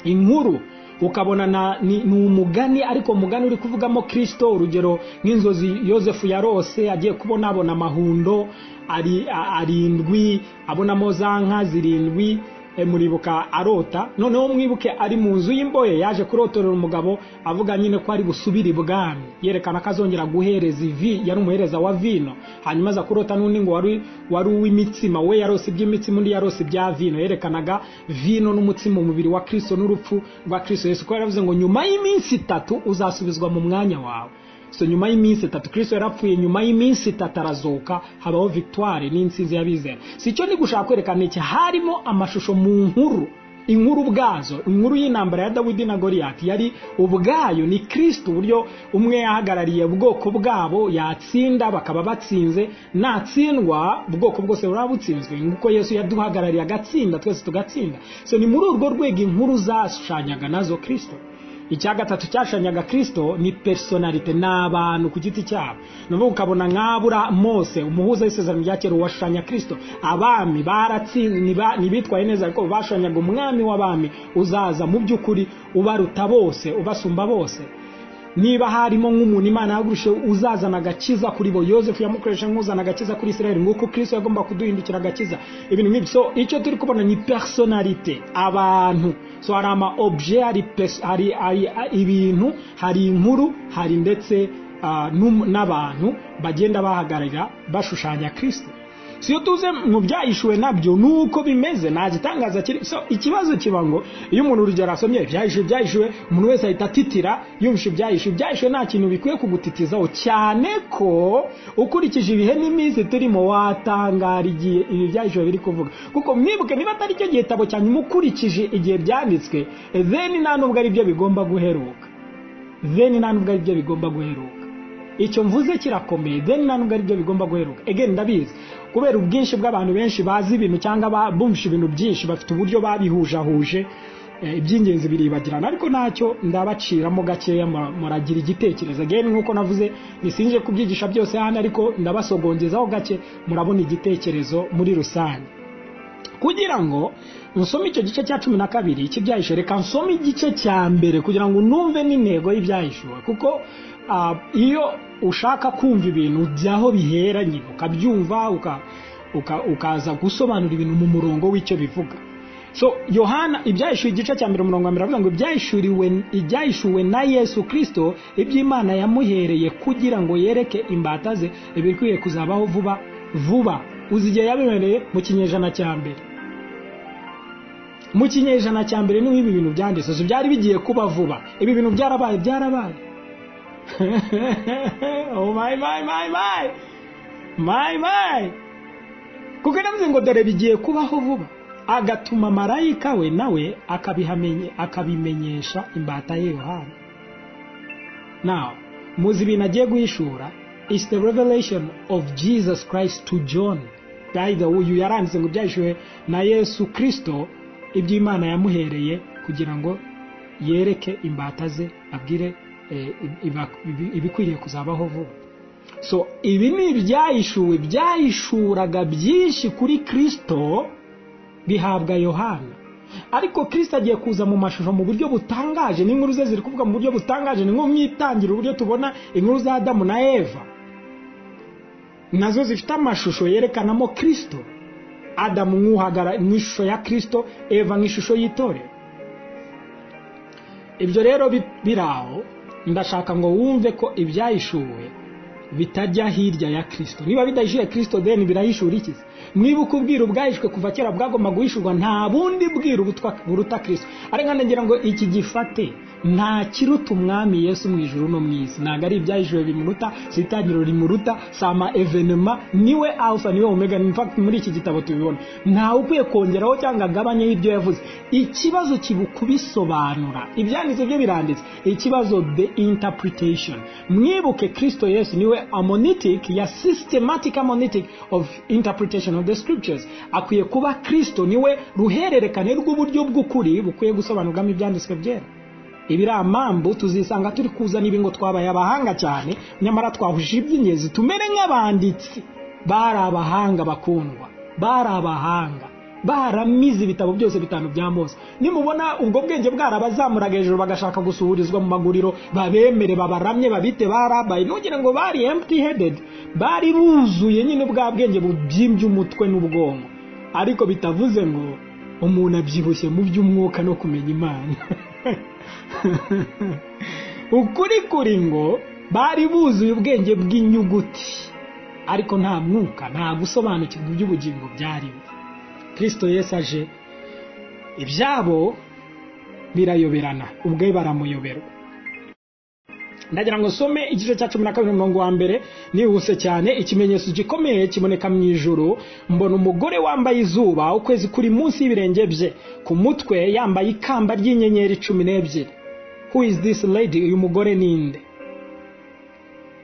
inkuru ukabona ni umugani, ariko umugani uri kuvugamo Kristo. Urugero nk'inzozi Yosefu yarose, agiye kubona abona amahundo 7, abonamo za nka 7, muribuka arota. Noneho mwibuke ari mu nzu y'imbohe, yaje kurotorera umugabo avuga nyine ko ari busubira ibwami, yerekana ko azongera guhereza yari umuhereza wa vino. Hanyuma aza kurota n'undi ngo wari uw'imitsima, we yarose iby'imitsima, undi yarose ibya vino. Yerekanaga vino n'umutsima, umubiri wa Kristo n'urupfu rwa Kristo Yesu, ko yaravuze ngo nyuma y'iminsi 3 uzasubizwa mu mwanya wawe. So nyuma y'iminsi 3 Kristo yarapfuye, nyuma y'iminsi 3 arazoka, habaho victoire n'insinzi y'abizera. Si cyo ni gushaka kwerekana iki? Harimo amashusho mu inkuru bwazo. Inkuru y'intambara ya Dawidi na Goliath yari ubwayo ni Kristo, uburyo umwe yahagarariye ubwoko bwabo, yatsinda bakaba batsinze, natsindwa ubwoko bwose burabutsinzwe, nguko Yesu yaduhagarariye agatsinda, twese tugatsinda. So ni muri urwo rwego inkuru zashanyaga nazo Kristo. Icya gatatu cyashanyaga Kristo ni personality, n'abantu ku giti cyabo. Nuko ukabona nk'abura Mose, umuhuza w'isezerano rya kera, washanya Kristo. Abami baratsinze, nibitwaye neza, ariko bashanyaga umwami w'abami uzaza mu by'ukuri ubaruta bose, ubasumba bose. niba harimo nk'umuntu Imana yagurushe uzazana agakiza kuri bo, Yosefu yamukoresha nk'uzana agakiza kuri Israel, nguko Kristo yagomba kuduhindukira agakiza, ibintu nk'ibyo. So icyo turi kubona ni personality, abantu. So hari ama objet, hari ibintu, hari inkuru, hari ndetse n'abantu bagenda bahagararira bashushanya Kristo. So iyo tuze mu byahishuwe nabyo nuko bimeze, nta gitangaza kiri. So ikibazo kiba ngo iyo umuntu urugero asomye byahishuwe umuntu wese ahita atitira yumvishe byahishuwe nta kintu bikwiye kugutitizaho, cyane ko ukurikije ibihe n'iminsi turimo watangara igihe ibi byahishuwe biri kuvuga. Kuko mwibuke niba atari cyo gitabo cyane mukurikije igihe byanditswe, then nta nubwo ari byo bigomba guheruka, icyo mvuze kirakomeye, then nta nubwo ari byo bigomba guheruka. Again ndabizi kubera ubwinshi bw'abantu benshi bazi ibintu cyangwa bumvisha ibintu byinshi, bafite uburyo babihujahuje, iby'ingenzi biribagirana, ariko ntacyo ndabaciramo gakeya muragira igitekerezo. Again nkuko navuze nisinje kubyigisha byose hano, ariko ndabasogongezaho gake murabona igitekerezo muri rusange. Kugira ngo nsome icyo gice cya 12 cy'ibyahishuwe, reka nsome igice cya mbere kugira ngo numve n'intego y'ibyahishuwe. Kuko iyo ushaka kumva ibintu byaho bihera nyine ukabyumva ukaza gusobanura ibintu mu murongo w'icyo bivuga. So Yohana ibyahishuwe igice cya 1 avuga ngo ibyahishuwe na Yesu Kristo, iby'Imana yamuhereye kugira ngo yereke imbata ze ibikwiye kuzabaho vuba. Uzigiye yabimereye mu kinyejana cya mbere. Mu kinyejana cya mbere niho ibi bintu byanditse, so byari bigiye kuba vuba. Ibi bintu byarabaye. Oh my. Kuko navuze ngo dore bigiye kubaho vuba, agatuma marayika we nawe akabimenyesha imbata ye Yohana. Now muzi ibintu agiye guhishura is the revelation of Jesus Christ to John. Guide uyu yaranditse ngo byahishuwe na Yesu Kristo, iby'Imana yamuhereye kugira ngo yereke imbata ze abwire ibikwiriye kuzabaho vuba. So ibi ni ibyahishuwe, byahishuraga byinshi kuri Kristo bihabwa Yohana. Ariko Kristo agiye kuza mu mashusho mu buryo butangaje, n'inkuru ze ziri kuvuga mu buryo butangaje, ni nko mwitangira uburyo tubona inkuru za Adamu na Eva, nazo zifite amashusho yerekanamo Kristo. Adamu nk'uhagara mu ishusho ya Kristo, Eva nk'ishusho y'Itorero. Ibyo rero biraho, ndashaka ngo wumve ko ibyahishuwe bitajya hirya ya Kristo. Niba bidahishuye Kristo, then birahishura iki? Mwibuka ubwira ubwahishwe kuva kera bwagomba guhishurwa, nta bundi bwira buruta Kristo. Ariko ngira ngo iki gifate nta kiruta umwami Yesu mu ijuru no mu isi. Ntago ari ibyahishuwe bimuruta, sitangiro rimuruta, sama evenema, niwe alpha niwe omega. In fact muri iki gitabo tubibona nta ukwiye kongeraho cyangwa agabanya ibyo yavuze. Ikibazo kibukubisobanura, ibyanditse byo biranditse, ikibazo the interpretation. Mwibuke Kristo Yesu niwe amonitic ya systematic amonitic of interpretation of the scriptures. Akwiye kuba Kristo niwe ruhererekane rw'uburyo bw'ukuri bukwiye gusobanurwamo ibyanditswe byera. Ibiri amambu tuzisanga turi kuzana ibi ngo twabaye abahanga cyane, nyamara twahuje iby'ingenzi tumere nk'abanditsi. Bari abahanga bakundwa, bari abahanga, baramize ibitabo byose bitanu bya Mose. Nimubona ubwo bwenge bwarabazamuraga hejuru bagashaka gusuhurizwa mu maguriro, babemere babaramye babite barabaye, nugira ngo bari empty headed, bari buzuye nyine bwa bwenge bubyimbye umutwe n'ubwonko. Ariko bitavuze ngo umuntu abyibushye mu by'umwuka no kumenya Imana. Ukuri kuri ngo bari buzuye ubwenge bw'inyuguti, ariko nta mwuka, nta gusobanukirwa iby'ubugingo byarimo. Kristo Yesu aje, ibyabo birayoberana, ubwe baramuyoberwa. Ndagira ngo some igice cya 12 nihuse cyane. Ikimenyetso gikomeye kiboneka mu ijuru, mbona umugore wambaye izuba, ukwezi kuri munsi y'ibirenge bye, ku mutwe yambaye ikamba ry'inyenyeri 12. Who is this lady? Uyu mugore ninde?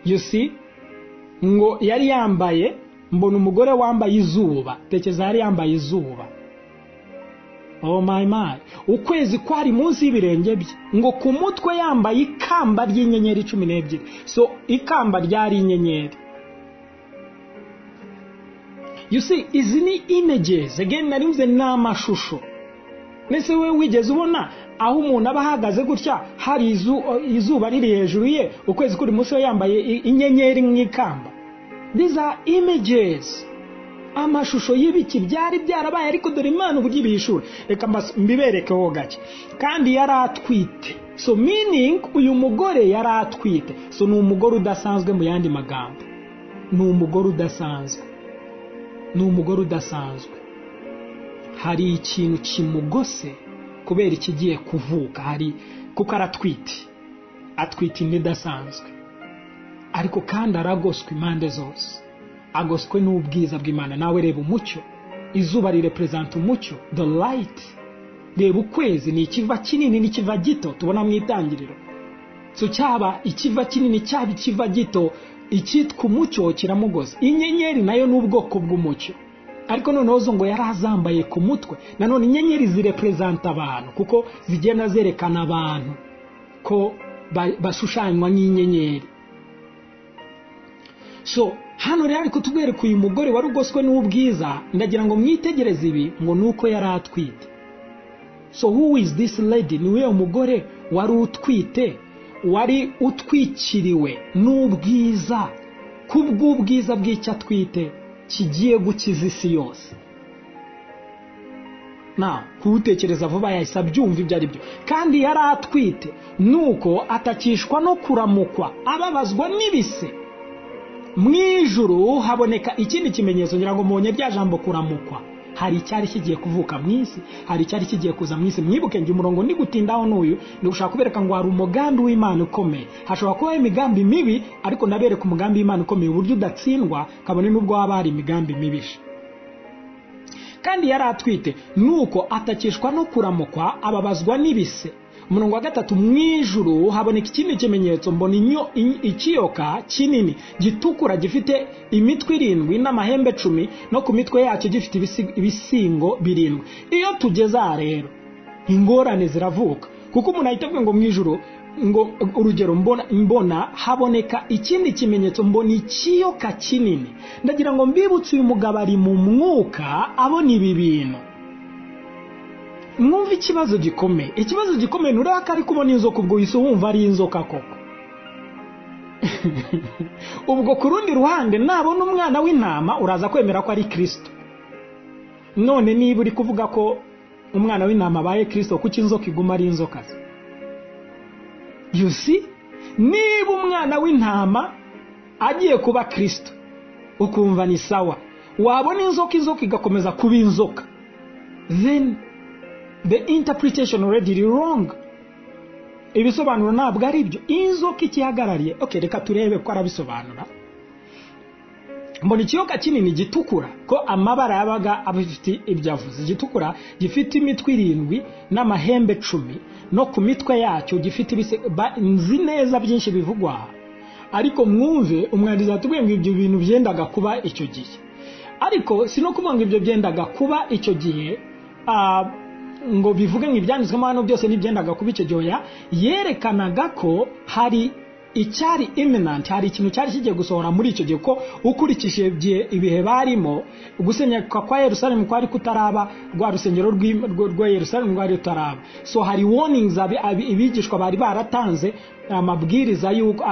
You see, ngo yari yambaye, mbona umugore wambaye izuba, tekeza yari yambaye izuba. Oh my, ukwezi kwari munsi y'ibirenge bye, ngo ku mutwe yambaye ikamba ry'inyenyeri 12. So ikamba ryari inyenyeri. You see, izi ni images, again narivuze n'amashusho. Nese we wigeze ubona aho umuntu aba ahagaze gutya hari izuba riri hejuru ye, ukwezi kuri munsi yambaye inyenyeri nk'ikamba. These are images, amashusho y'ibiki byari byarabaye, ariko dore Imana uburyo ibishura. Reka mbiberekeho gake. Kandi yari atwite, so meaning uyu mugore yari atwite, so ni umugore udasanzwe. Mu yandi magambo, ni umugore udasanzwe, ni umugore udasanzwe. Hari ikintu kimugose kubera ikigiye kuvuka, hari kuko aratwite, atwite inda idasanzwe, ariko kandi aragoswe impande zose, agoswe n'ubwiza bw'Imana. Nawe reba umucyo, izuba rirepresenta umucyo, the light. Reba ukwezi, ni ikiva kinini n'ikiva gito tubona mu itangiriro. So cyaba ikiva kinini cyaba ikiva gito, icyitwa umucyo kiramugose. Inyenyeri nayo n'ubwoko bw'umucyo, ariko noneho zo ngo yari azambaye ku mutwe. Nanone inyenyeri zirepresenta abantu, kuko zigenda zerekana abantu ko bashushanywa n'inyenyeri. So hano rero ariko tubereka uyu mugore wari ugoswe n'ubwiza. Ndagira ngo mwitegereze ibi, ngo nuko yari atwite. So who is this lady? Ni uwo mugore wari utwite, wari utwikiriwe n'ubwiza, kubw'ubwiza bw'icyo atwite kigiye gukiza isi yose. Na kutekereza vuba yahise abyumva ibyo ari byo. Kandi yari atwite, nuko atakishwa no kuramukwa, ababazwa n'ibise. Mu ijuru haboneka ikindi kimenyetso, ngira ngo mubonye rya jambo kuramukwa. Hari icyari kigiye kuvuka mu isi, hari icyari kigiye kuza mu isi. Mwibuke ngi umurongo ndi gutindaho n'uyu, ni gushaka kubereka ngo hari umugambi w'Imana ukomeye. Hashobora kuba imigambi mibi, ariko nabereka umugambi w'Imana ukomeye, uburyo udatsindwa kabone n'ubwo waba hari imigambi mibisha. Kandi yari atwite, nuko atakishwa no kuramukwa, ababazwa n'ibise. Umurongo wa 3, mu ijuru haboneka ikindi kimenyetso, mbona ikiyoka kinini gitukura gifite imitwe 7 n'amahembe 10, no ku mitwe yacyo gifite ibisingo 7. Iyo tugeze aha rero ingorane ziravuka, kuko umuntu ahita avuga ngo mu ijuru, ngo urugero mbona haboneka ikindi kimenyetso, mbona ikiyoka kinini. Ndagira ngo mbibutse uyu mugabo ari mu mwuka abona ibi bintu. Mwumva ikibazo gikomeye. Ikibazo gikomeye nureba ko ari kubona inzoka, ubwo wise wumva ari inzoka koko. Ubwo ku rundi ruhande nabona umwana w'intama uraza kwemera ko ari Kristo. None niba uri kuvuga ko umwana w'intama abaye Kristo, kuki inzoka iguma ari inzoka? You see, niba umwana w'intama agiye kuba Kristo ukumva ni sawa, wabona inzoka igakomeza kuba inzoka, then the interpretation already wrong. Ibisobanuro ntabwo ari byo. Inzoka ikihagarariye, okay, reka turebe ko arabisobanura. Mbona ikiyoka kinini gitukura, ko amabara yabaga abifite ibyavuze. Gitukura gifite imitwe 7 n'amahembe 10, no ku mitwe yacyo gifite nzi neza byinshi bivugwa, ariko mwumve umwanditsi atubwiye ngo ibyo bintu byendaga kuba icyo gihe. Ariko sino kuvuga ngo ibyo byendaga kuba icyo gihe ngo bivuge ngo ibyanditswemo hano byose nibyendaga kuba icyo gihe. Yerekanaga ko hari icyari imminent, hari ikintu cyari kigiye gusohora muri icyo gihe, ko ukurikije ibihe barimo, gusenyuka kwa Yerusalemu kwari kutaraba, rwa rusengero rwa Yerusalemu rwari rutaraba. So hari warnings ibigishwa bari baratanze, amabwiriza y'uko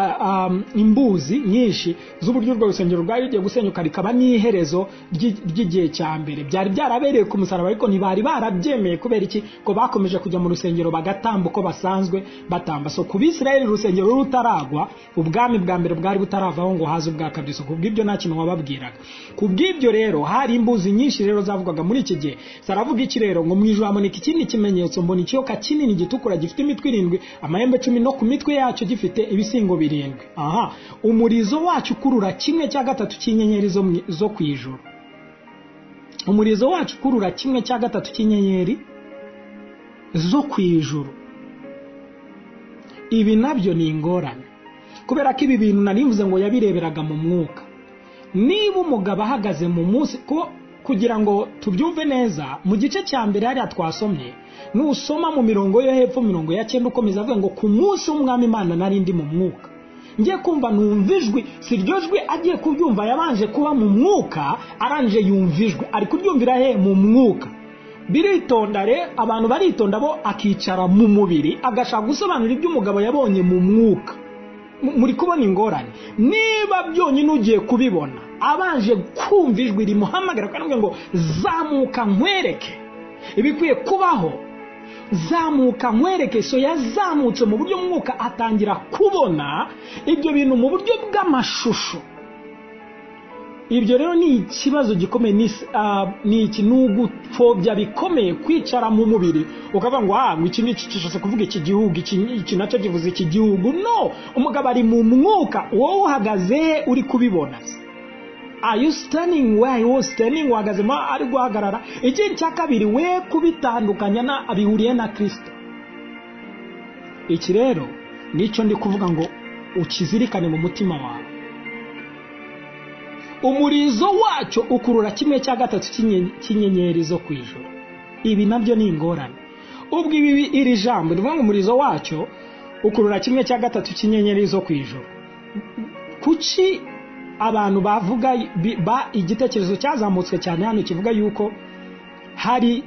imbuzi nyinshi z'uburyo rwa rusengero rwari rugiye gusenyuka rikaba n'iherezo ry'igihe cya mbere. Byari byarabereye ku musaraba, ariko ntibari barabyemeye. Kubera iki? Ko bakomeje kujya mu rusengero bagatamba uko basanzwe batamba. So ku Bisirayeli urusengero rutaragwa, ubwami bwa mbere bwari butaravaho ngo haze ubwa kabiri. So kubw'ibyo nta kintu wababwiraga. Kubw'ibyo rero hari imbuzi nyinshi rero zavugwaga muri iki gihe. Zaravuga iki rero? Ngo mu ijuru haboneka ikindi kimenyetso, mbona ikiyoka kinini gitukura gifite imitwe 7, amahembe 10, no ku mitwe yacyo gifite ibisingo 7. Aha, umurizo wacyo ukurura 1/3 cy'inyenyeri zo ku ijuru. Umurizo wacyo ukurura 1/3 cy'inyenyeri zo ku ijuru. Ibi nabyo ni ingorane, kubera ko ibi bintu narimvuze ngo yabireberaga mu mwuka. Niba umugabo ahagaze mu munsi, kugira ngo tubyumve neza, mu gice cya mbere hariya twasomye, nusoma mu mirongo yo hepfo, mirongo ya 9, ukomeza avuga ngo ku munsi w'umwami Imana nari ndi mu mwuka. Ngiye kumva numva ijwi, si ryo jwi agiye kubyumva, yabanje kuba mu mwuka, aranje yumva ijwi. Ari kuryumvira he? Mu mwuka. biritondare abantu baritonda bo akicara mu mubiri agashaka gusobanura ibyo umugabo yabonye mu mwuka. Muri kubona ingorane niba byonyine ugiye kubibona abanje kumva ijwi rimuhamagara kandi ngo zamuka nkwereke ibikwiye kubaho, zamuka nkwereke. So yazamutse mu buryo mwuka atangira kubona ibyo bintu mu buryo bw'amashusho. Ibyo rero ni ikibazo gikomeye, ni ikinugupfobya bikomeye kwicara mu mubiri ukavuga ngo iki ni cyishose kuvuga iki gihugu, iki nacyo kivuze iki gihugu. No, umugabo ari mu mwuka, wowe uhagaze uri kubibona. Are you standing where he was standing? Uhagaze ari guhagarara. Ikindi cya kabiri, we kubitandukanya na abihuriye na Kristo. Iki rero nicyo ndi kuvuga ngo ukizirikane mu mutima wawe. Umurizo wacyo ukurura 1/3 cy'inyenyeri zo kwijuru. Ibi nabyo ni ingorane. Ubwo iri jambo rivuga ngo umurizo wacyo ukurura 1/3 cy'inyenyeri zo kwijuru. Kuki abantu bavuga igitekerezo cyazamutse cyane hano kivuga yuko hari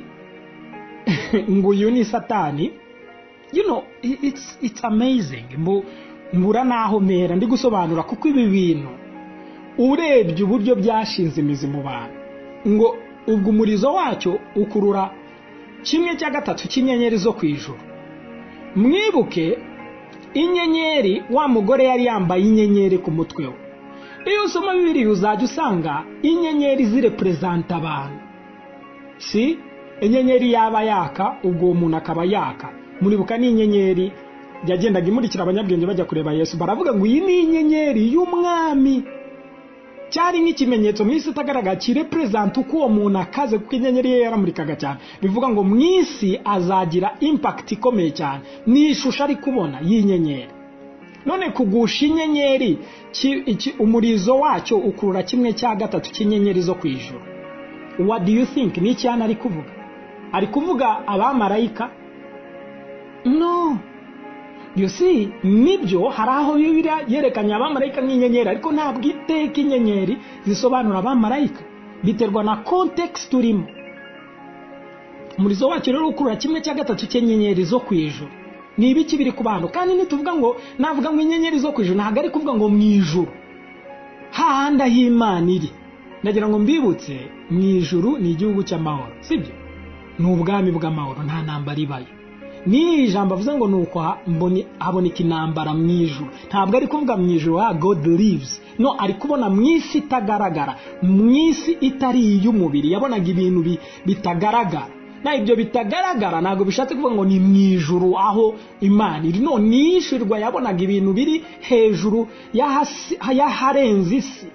ngo uyu ni Satani? You know, it's amazing. Mbura naho mera ndi gusobanura kuko ibi bintu urebye uburyo byashinze imizi mu bantu. Ngo ubwo umurizo wacyo ukurura 1/3 cy'inyenyeri zo kwijuru. Mwibuke inyenyeri, wa mugore yari yambaye inyenyeri ku mutwe we. Iyo usoma Bibiliya uzajya usanga inyenyeri zirepresenta abantu. Si inyenyeri yaba yaka ubwo umuntu akaba yaka. Muribuka ni inyenyeri yagendaga imurikira abanyabwenge bajya kureba Yesu, baravuga ngo iyi ni inyenyeri y'umwami. Cyari nk'ikimenyetso mu isi itagaragara kirepresenta uko uwo muntu akaze, kuko inyenyeri ye yaramurikaga cyane. Bivuga ngo mu isi azagira impact ikomeye cyane. Ni ishusho ari kubona y'inyenyeri. None kugusha inyenyeri, umurizo wacyo ukurura 1/3 cy'inyenyeri zo kwijuru. What do you think? Ni cyane ari kuvuga? Ari kuvuga abamarayika? No. You see, nibyo hari aho Bibiliya yerekanye abamarayika nk'inyenyeri, ariko ntabwo iteka inyenyeri zisobanura abamarayika. Biterwa na context urimo. Umurizo wacyo rero ukurura 1/3 cy'inyenyeri zo kwijuru. Ni ibiki biri ku bantu? Kandi nituvuga ngo navuga ngo inyenyeri zo kwijuru, ntabwo ari kuvuga ngo mu ijuru hahanda h'Imana iri. Ndagira ngo mbibutse, mu ijuru ni igihugu cy'amahoro, sibyo? Ni ubwami bw'amahoro, nta ntambara ibayo. Ni ijambo avuze ngo nuko haboneka intambara mu ijuru. Ntabwo ari kuvuga mu ijuru God lives. No, ari kubona mu isi itagaragara, mu isi itari iy'umubiri. Yabonaga ibintu bitagaragara. Na ibyo bitagaragara ntabwo bishatse kuvuga ngo ni mu ijuru aho Imana iri. No, nishirwa yabonaga ibintu biri hejuru yaharenze isi,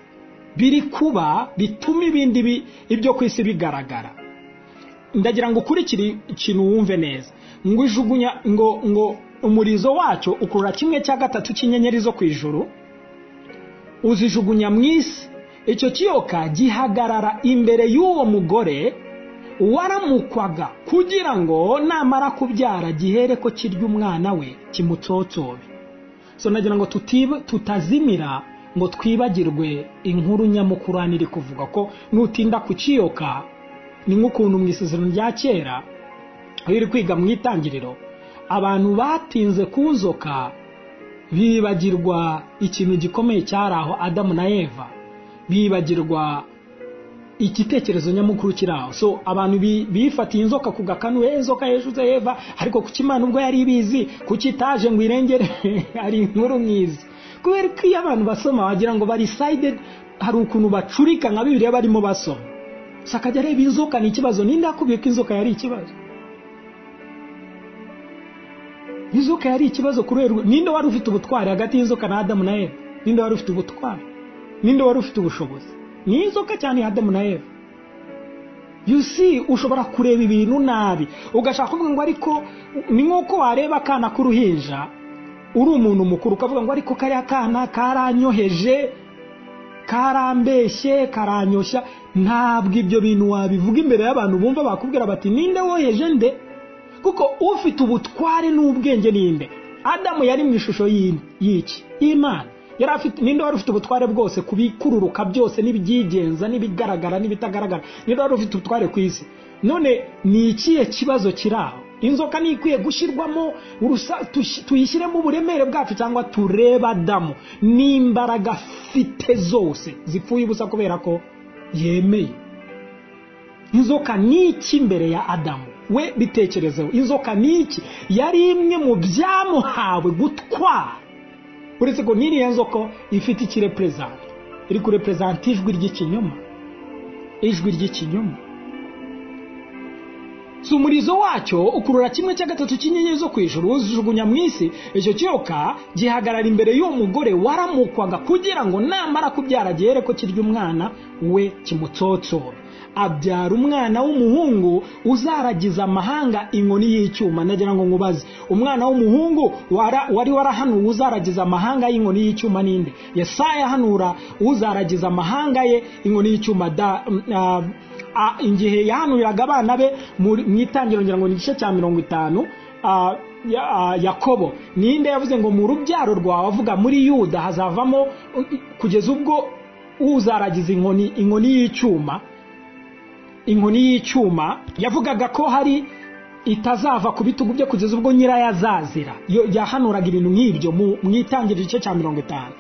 biri kuba bituma ibindi ibyo ku isi bigaragara. Ndagira ngo ukurikire ikintu wumve neza. Ngo ijugunya ngo umurizo wacyo ukurura 1/3 cy'inyenyeri zo kwijuru, uzijugunya mu isi. Icyo kiyoka gihagarara imbere y'uwo mugore waramukwaga kugira ngo namara kubyara gihere ko kirya umwana we kimutsotsobe. So nagira ngo tutazimira ngo twibagirwe inkuru nyamukuru iri kuvuga ko nutinda ku kiyoka ni nk'ukuntu mu isezerano rya kera aho iri kwiga mu itangiriro abantu batinze ku nzoka bibagirwa ikintu gikomeye cyari aho Adamu na Eva, bibagirwa igitekerezo nyamukuru kiraho. So abantu bifatiye inzoka ku gakanu, inzoka yejuze Eva, ariko kukimana ubwo yari ibizi kukitaje ngo irengere ari inkuru myiza. Kubera ko iyo abantu basoma wagira ngo bari sided, hari ukuntu bacurika nka Bibiliya barimo basoma. Sakajya reba inzoka ni ikibazo. Ninde akubwiye ko inzoka yari ikibazo? Inzoka yari ikibazo kubera ninde wari ufite ubutwari hagati y'inzoka na Adamu na Eva? Ninde wari ufite ubutwari? Ninde wari ufite ubushobozi? Ni inzoka cyane Adamu na Eva. You see, ushobora kureba ibintu nabi ugashaka kuvuga ngo ariko ni nk'uko wareba akana k'uruhinja uri umuntu mukuru ukavuga ngo ariko kari akana karanyoheje, karambeshye, karanyoshya. Ntabwo ibyo bintu wabivuga imbere y'abantu bumva bakubwira bati ninde woheje nde? Kuko ufite ubutware n'ubwenge ninde? Adamu yari mu ishusho y'iki Imana. yari afite ninde wari ufite ubutware bwose kubikururuka byose n'ibyigenza n'ibigaragara n'ibitagaragara, ninde wari ufite ubutware ku isi? None ni ikihe kibazo kiraho? Inzoka ni ikwiye gushyirwamo tuyishyiremo uburemere bwacu, cyangwa tureba Adamu n'imbaraga afite zose zipfuye ubusa kubera ko yemeye? Inzoka ni iki imbere ya Adamu? We bitekerezeho, inzoka ni iki? Yari imwe mu byamuhawe gutwara, uretse ko n'iriya nzoka ifite ikirepresenta, iri kurepresenta ijwi ry'ikinyoma, ijwi ry'ikinyoma. So umurizo wacyo ukurura 1/3 cy'inyenyeri zo kwijuru uzijugunya mu isi. Icyo kiyoka gihagarara imbere y'uwo mugore waramukwaga kugira ngo namara kubyara gere ko kirya umwana we kimutsotsora. Abyara umwana w'umuhungu uzaragiza amahanga inkoni y'icyuma. Nagira ngo ngubaze, umwana w'umuhungu wari warahanuwe uzaragiza amahanga y'inkoni y'icyuma ninde? Yesaya hanura uzaragiza amahanga ye inkoni y'icyuma ingihe yahanuriraga abana be mu itangiro ngira ngo ni igice cya 50 Yakobo ninde yavuze ngo mu rubyaro rwawe, avuga muri Yuda hazavamo kugeza ubwo uzaragiza inkoni y'icyuma. Inkoni y'icyuma yavugaga ko hari itazava ku bitugu bye kugeza ubwo nyirayazazira. Yahanuraga ibintu nk'ibyo mu itangiro igice cya 50.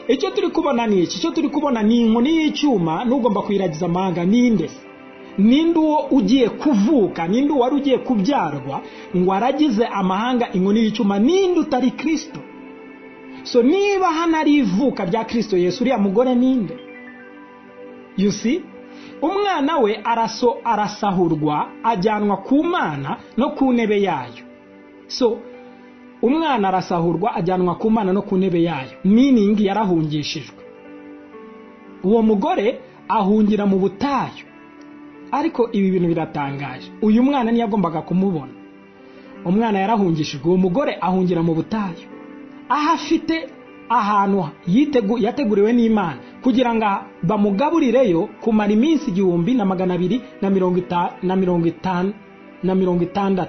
Icyo turi kubona ni iki? Icyo turi kubona ni inkoni y'icyuma n'ugomba kuyiragiza amahanga. Ninde uwo ugiye kuvuka, ninde wari ugiye kubyarwa ngo aragize amahanga inkoni y'icyuma? Ninde utari Kristo? So niba hanari ivuka rya Kristo Yesu, uriya mugore ninde? You see, umwana we arasahurwa ajyanwa ku Mana no ku ntebe yayo. So umwana arasahurwa ajyanwa ku Mana no ku ntebe yayo, meaning yarahungishijwe. Uwo mugore ahungira mu butayu. Ariko ibi bintu biratangaje, uyu mwana ntiyagombaga kumubona. Umwana yarahungishijwe, uwo mugore ahungira mu butayu, aho afite ahantu yateguriwe n'Imana kugira ngo bamugaburireyo kumara iminsi 1250.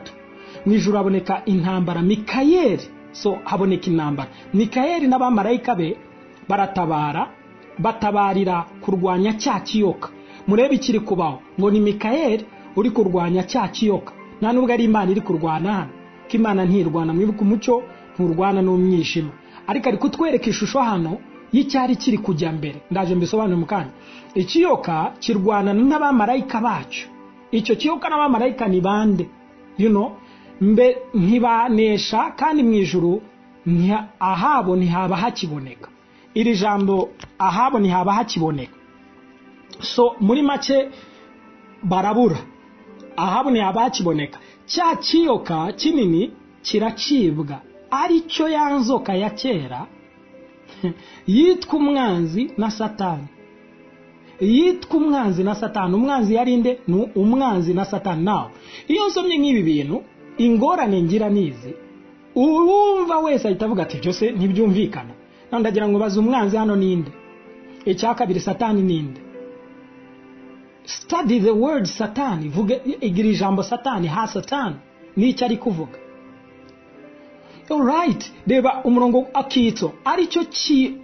Mu ijuru haboneka intambara, Mikayeli. So haboneka intambara, Mikayeli n'abamarayika be batabarira kurwanya cya kiyoka. Murebe ikiri kubaho ngo ni Mikayeli uri kurwanya cya kiyoka, nta nubwo ari Imana iri kurwana hano, ko Imana ntirwana. Mwibuka umucyo nturwana n'umwijima, ariko ari kutwereka ishusho hano y'icyari kiri kujya mbere. Ndaje mbisobanure mu kanya. Ikiyoka kirwana n'abamarayika bacu. Icyo kiyoka n'abamarayika ni bande? Ntibanesha, kandi mu ijuru ahabo ntihaba hakiboneka. Iri jambo ahabo ntihaba hakiboneka. So muri make barabura, ahabo ntihaba hakiboneka. Cya kiyoka kinini kiracibwa, ari cyo yanzoka ya kera yitwa umwanzi na Satani. Yitwa umwanzi na Satani. Umwanzi yarinde? Umwanzi na Satani. Nawe iyo nsomye nk'ibi bintu, ingorane ngira nizi, urumva wese ahita avuga ati byose ntibyumvikana. Ndagira ngo baze umwanzi hano ninde? Icya kabiri, Satani ninde? Study the word Satani. Vuga igira ijambo Satani, ha Satani ni icyo ari kuvuga. Alright, reba umurongo akitso ari cyo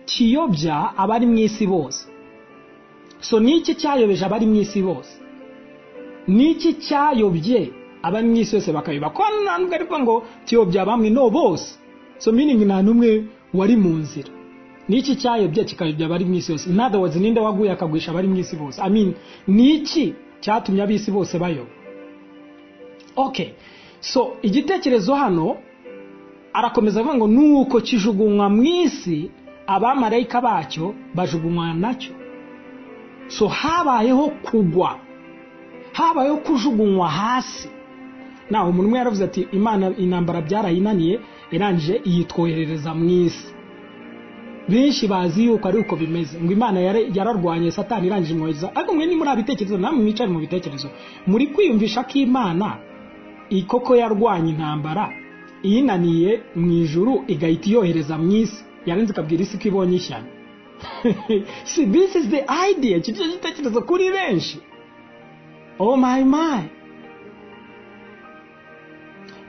kiyobya abari mu isi bose. So niki cyayobeje abari mu isi bose? Niki cyayobye abari mu isi bose bakabiba? Ko ntabwo ari ngo kiyobya bamwe, no bose. So meaning nta numwe wari mu nzira. Niki cyayobye kikayobya abari mu isi bose? In other words, ninde waguye akagwisha abari mu isi bose? I mean, niki cyatumye abisi bose bayoba? Okay, so igitekerezo hano arakomeza avuga ngo nuko kijugunywa mu isi, abamarayika bacyo bajugunywa nacyo. So habayeho kugwa, habayeho kujugunywa hasi. Naho umuntu umwe yaravuze ati Imana intambara byarayinaniye, irangije iyitwoherereza mu isi. Benshi bazi yuko ari uko bimeze, ngo Imana yararwanye Satani irangije imwohereza. Ariko mwe ni muri abitekerezo, namwe mwicare mu bitekerezo, muri kwiyumvisha ko Imana ikoko yarwanye intambara iyinaniye mu ijuru igahita iyohereza mu isi, yarenze ikabwira isi ko ibonye ishyano. See, this is the idea. Kibyo gitekerezo kuri benshi. Oh my.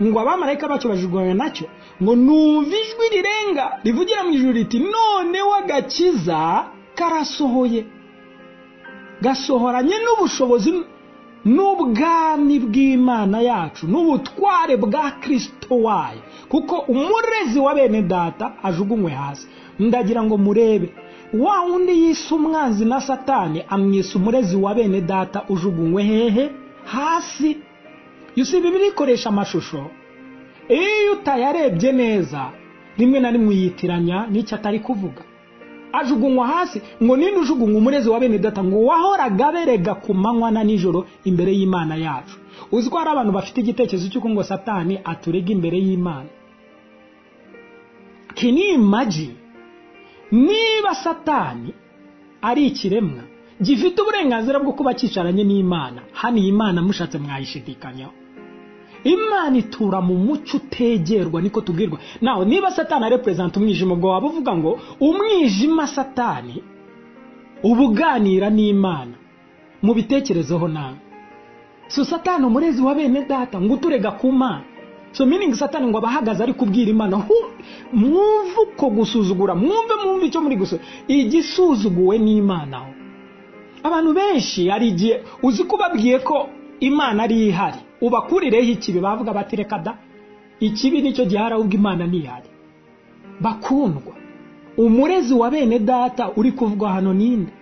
ngo abamarayika bacu bajugunywe nacyo, ngo numva ijwi rirenga rivugira mu ijuru riti noneho agakiza karasohoye, gasohoranye n'ubushobozi n'ubwami bw'Imana yacu n'ubutware bwa Kristo wayo, kuko umurezi wa bene data ajugunywe hasi. Ndagira ngo murebe wa wundi yise umwanzi na Satani amwise umurezi wa bene data ujugunywe hehe? Hasi. Yusi Bibiliya ikoresha amashusho, iyo utayarebye neza rimwe na rimwe yitiranya n'icyo atari kuvuga. Ajugunywa hasi, ngo ninde ujugunywa umurezi wa bene data? Ngo wahoraga berega ku manywa na nijoro imbere y'Imana yacu. Uzi ko hari abantu bafite igitekerezo cy'uko ngo Satani aturega imbere y'Imana. Can you imagine? Niba Satani ari ikiremwa gifite uburenganzira bwo kuba cyicaranye n'Imana, hano Imana mushatse mwayishidikanyaho. Imana itura mu mucyo utegerwa, niko tubwirwa. Naho niba Satani represent umwijima, ubwo waba uvuga ngo umwijima Satani ubuganira n'Imana, mu bitekerezeho nawe. So Satani umurezi wa bene data ngo uturega ku Mana. So meaning Satani ngo abahagaze ari kubwira Imana, mwumve uko gusuzugura, mwumve icyo muri gusa igisuzuguwe n'Imana. Abantu benshi ari igihe uzi kubabwiye ko Imana ari ihari, ubakurireho ikibi bavuga bati reka da, ikibi nicyo gihara ubwo Imana ni ihari. Bakundwa, umurezi wa bene data uri kuvugwa hano ninde?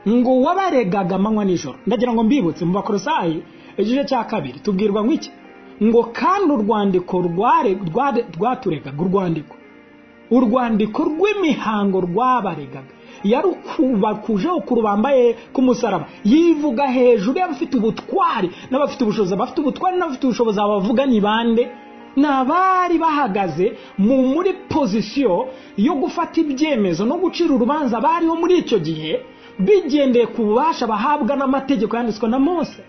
Ngo wabaregaga amanywa nijoro. Ndagira ngo mbibutse mu Bakolosayi igice cya 2 tubwirwa ngwiki, ngo kandi urwandiko rwaturegaga, urwandiko rw'imihango rwabaregaga yarukubakujeho kurubambaye ku musaraba, yivuga hejuru y'abafite ubutwari n'abafite ubushobozi. Abafite ubutwari n'abafite ubushobozi abavuga ni bande? Nabari bahagaze muri position yo gufata ibyemezo no gucira urubanza bariho muri icyo gihe, bigendeye ku bubasha bahabwa n'amategeko yanditswe na Mose.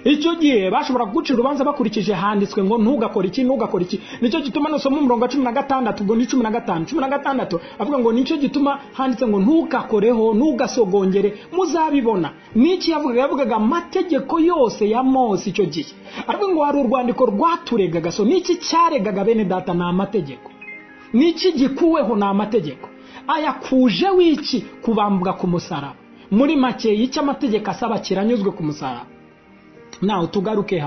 Icyo gihe bashobora gucira urubanza bakurikije handitswe ngo ntugakora iki ntugakora iki. Nicyo gituma no somo umurongo 16 ubwo ni 15 avuga ngo nicyo gituma handitse ngo ntugakoreho ntugasogongere, muzabibona. Niki yavugaga amategeko yose ya Mose icyo gihe. Ariko ngo hari urwandiko rwaturegaga. So niki cyaregaga bene data na amategeko? Niki gikuweho na amategeko? Aya kuje wiki kubambwa ku musaraba. Muri make y'icyo amategeko asaba kiranyuzwe ku musaraba. Naho tugaruke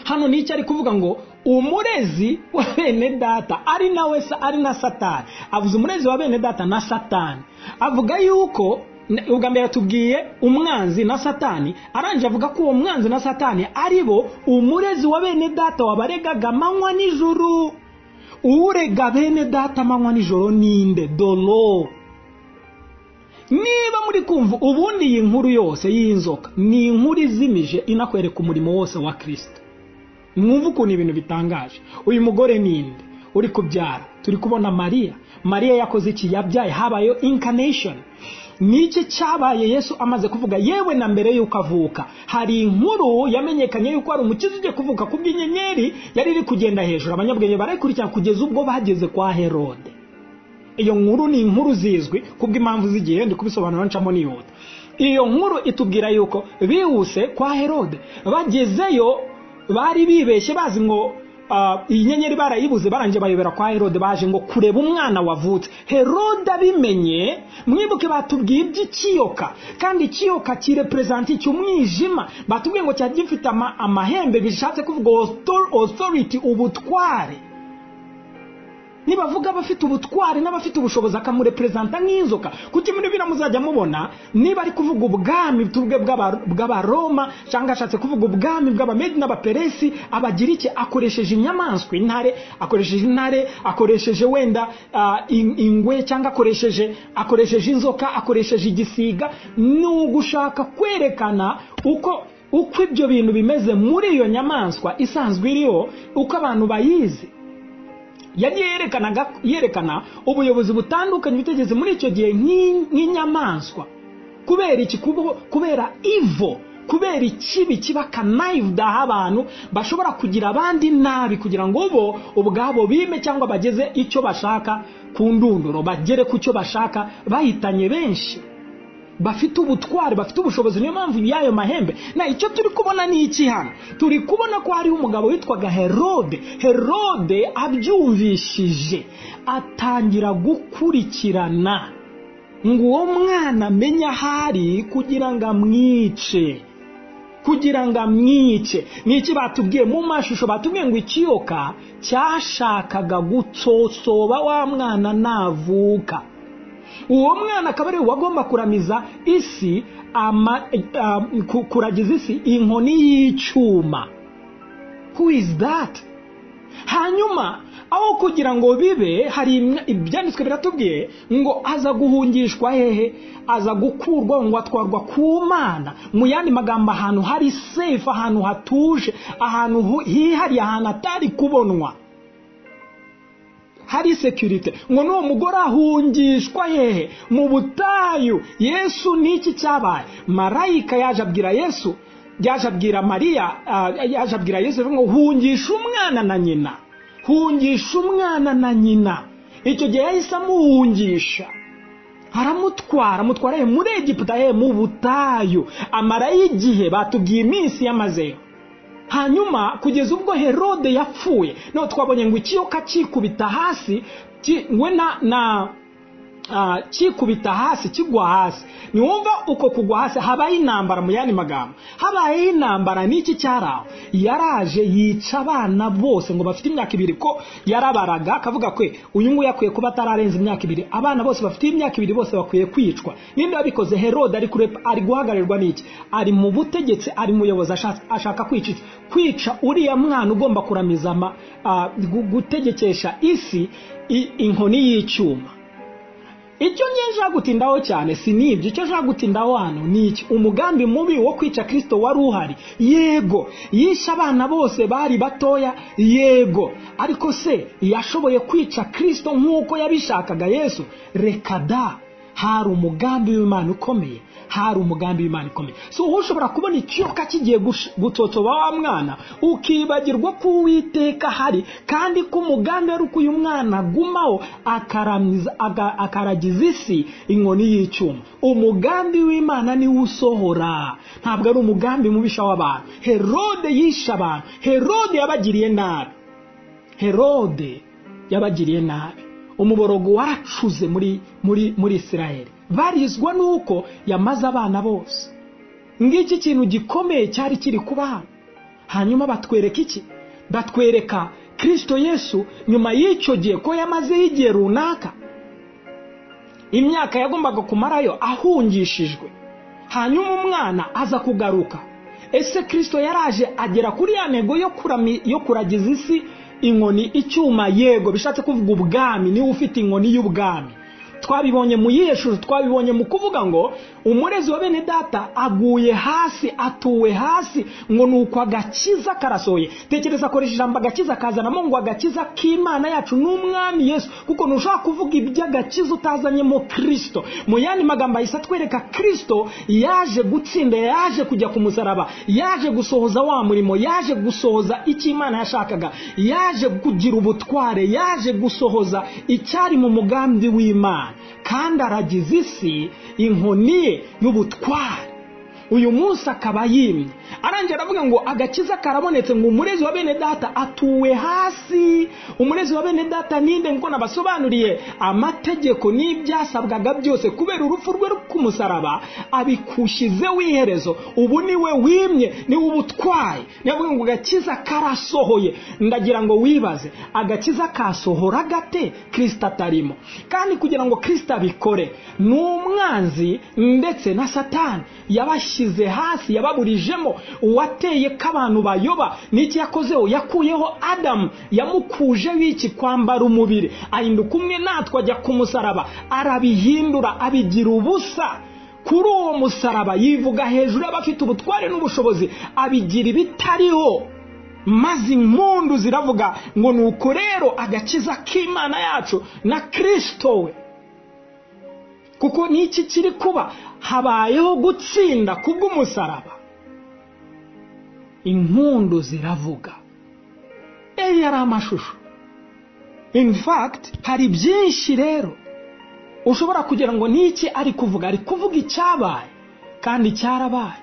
hano nicyo ari kuvuga ngo umurezi wa bene data ari nawe ari na Satani. Avuze umurezi wa bene data na Satani, avuga yuko ubwa mbere tubwiye umwanzi na Satani, aranje avuga ko uwo mwanzi na Satani ari bo umurezi wa bene data wabaregaga amanywa nijoro. Urega bene data amanywa nijoro ninde? Dolo. Niba muri kumva ubundi iyi nkuru yose y'inzoka ni inkuru izimije inakwereka umurimo wose wa Kristo. Mwumva ukuntu ibintu bitangaje. Uyu mugore ninde uri kubyara? Turi kubona Mariya yakoze iki? Yabyaye, habayo incarnation. Niki cyabaye Yesu amaze kuvuga yewe na mbere yuko avuka. Hari inkuru yamenyekanye yuko ari umukiza ugiye kuvuka ku bw'inyenyeri yari iri kugenda hejuru. Abanyabwenge barayikurikirana kugeza ubwo bageze kwa Herode. Iyo nkuru ni inkuru zizwi kubw'impamvu zigiye ndi kubisobanura ncamo nihuta. Iyo nkuru itubwira yuko bihuse kwa Herode, bagezeyo bari bibeshye bazi ngo iyi nyenyeri barayibuze, baranje bayobera kwa Herode, baje ngo kureba umwana wavutse. Herode abimenye, mwibuke batubwiye iby'ikiyoka, kandi ikiyoka kirepresenta icy'umwijima. Batubwiye ngo cyagifite amahembe, bishatse kuvuga authority, ubutware. Nibavuga abafite ubutwari n'abafite ubushobozi akamurepresenta nk'inzoka. Kuki muri bira muzajya mubona niba ari kuvuga ubwami tubwe bw'abaroma cyangwa ashatse kuvuga ubwami bw'abamedi n'abaperesi, abagiriki akoresheje inyamaswa, intare, akoresheje wenda ingwe, cyangwa akoresheje inzoka, akoresheje igisiga. Ni ugushaka kwerekana uko ibyo bintu bimeze muri iyo nyamaswa isanzwe iriho, uko abantu bayizi. Yagiye yerekana ubuyobozi butandukanye bitegeze muri icyo gihe nk'inyamaswa. Kubera iki? Kubera evil, kubera ikibi kiba connived aho abantu bashobora kugira abandi nabi kugira ngo bo ubwabo bime cyangwa bageze icyo bashaka ku ndunduro, bagere ku cyo bashaka bahitanye benshi. bafite ubutware, bafite ubushobozi. Niyo mpamvu y'ayo mahembe. Na icyo turi kubona ni iki hano? Turi kubona ko hari umugabo witwaga Herode. Herode abyumvishije atangira gukurikirana ngo uwo mwana amenya ahari kugira ngo amwice. Ni iki batubwiye mu mashusho? Batubwiye ngo ikiyoka cyashakaga gutsosoba wa mwana navuka. Uwo mwana akaba ari wagomba kuramiza isi, kuragiza isi inkoni y'icyuma. Who is that? Hanyuma aho kugira ngo bibe, hari ibyanditswe biratubwiye ngo aza guhungishwa hehe? Aza gukurwa ngo atwarwa ku Mana. Mu yandi magambo, ahantu hari safe, ahantu hatuje, ahantu hihariye, ahantu atari kubonwa, hari security. Ngo n'uwo mugore ahungishwa hehe? Mu butayu. Yesu niki cyabaye? Marayika yaje abwira Yesu, yaje abwira Mariya, yaje abwira Yesu ngo hungisha umwana na nyina. Hungisha umwana na nyina. Icyo gihe yahise amuhungisha, aramutwara muri Egiputa, mu butayu, amarayo igihe, batubwiye iminsi yamazeyo. Hanyuma kugeza ubwo Herode yapfuye, no twabonye ngo ikiyoka kikubita hasi, kikubita hasi, kigwa hasi. Niwumva uko kugwa hasi habaye intambara. Mu yandi magambo, habaye intambara. Niki cyaraho? Yaraje yica abana bose ngo bafite imyaka 2, ko yarabaraga akavuga kwe uyu nguyu yakwiye kuba atararenza imyaka 2. Abana bose bafite imyaka 2 bose bakwiye kwicwa. Ninde wabikoze? Herode. Ari guhagarirwa n'iki? Ari mu butegetsi, ari muyobozi, ashaka kwica uriya mwana ugomba kuramiza gutegekesha isi inkoni y'icyuma. Icyo nje gutindaho cyane si nibyo. Icyo nje gutindaho hano ni iki? Umugambi mubi wo kwica Kristo wari uhari. Yego, yisha abana bose bari batoya. Yego, ariko se yashoboye kwica Kristo nk'uko yabishakaga Yesu? Reka da. Hari umugambi w'Imana ukomeye. So ushobora kubona ikiyoka kigiye gutotsoba wa mwana, ukibagirwa ko Uwiteka hari, kandi ko umugambi ari uko uyu mwana gumaho akaragiza isi inkoni y'icyuma. Umugambi w'Imana ni usohora, ntabwo ari umugambi mubisha w'abantu. Herode yisha abantu. Herode yabagiriye nabi. Umuborogo waracuze muri Isiraheli. Barizwa nuko yamaze abana bose. Ngiki kintu gikomeye cyari kiri kuba hano. Hanyuma batwereka iki? Batwereka Kristo Yesu nyuma y'icyo gihe ko yamaze igihe runaka, imyaka yagombaga kumarayo ahungishijwe. Hanyuma umwana aza kugaruka. Ese Kristo yaraje agera kuri ya ntego yo kuragiza isi inkoni icyuma? Yego, bishatse kuvuga ubwami. Ni ufite inkoni y'ubwami. Twabibonye mu Yeshuru, twabibonye mu kuvuga ngo umurezi wa bene data aguye hasi, atuwe hasi, ngo nuko agakiza karasoye. Tekereza akoresha ijambo agakiza, kazanamo ngo agakiza k'Imana yacu n'umwami Yesu, kuko ntushaka kuvuga iby'agakiza utazanyemo Kristo. Mu yandi magambo ahise atwereka Kristo yaje gutsinda, yaje kujya ku musaraba, yaje gusohoza wa murimo, yaje gusohoza icyo Imana yashakaga, yaje kugira ubutware, yaje gusohoza icyari mu mugambi w'Imana, kandi aragize isi inkoni y'ubutware. Uyu munsi akaba yimye. Arangira aravuga ngo agakiza karabonetse, ngo umurezi wa bene data atuwe hasi. Umurezi wa bene data ninde? Ngo nabasobanuriye amategeko n'ibyasabwaga byose kubera urupfu rwe rw'umusaraba, abikushize wiherezo. Ubu niwe wimye, niwe ubutwaye. Navuga ngo agakiza karasohoye. Ndagira ngo wibaze, agakiza kasohora gate Kristo atarimo? Kandi kugira ngo Kristo abikore, n'umwanzi ndetse na Satani yabashyize hasi, yababurijemo. Uwateye k'abantu bayoba n'iki yakozeho? Yakuyeho Adamu, yamukuje w'iki? Kwambara umubiri, ahinduka umwe natwe, ajya ku musaraba, arabihindura, abigira ubusa. Kuri uwo musaraba yivuga hejuru y'abafite ubutware n'ubushobozi, abigira ibitariho, maze impundu ziravuga ngo nuko rero agakiza k'Imana yacu na Kristo we. Kuko n'iki kiri kuba? Habayeho gutsinda kubw'umusaraba. Impundu ziravuga. Yari amashusho. In fact, hari byinshi rero ushobora kugira ngo niki ari kuvuga icyabaye kandi cyarabaye.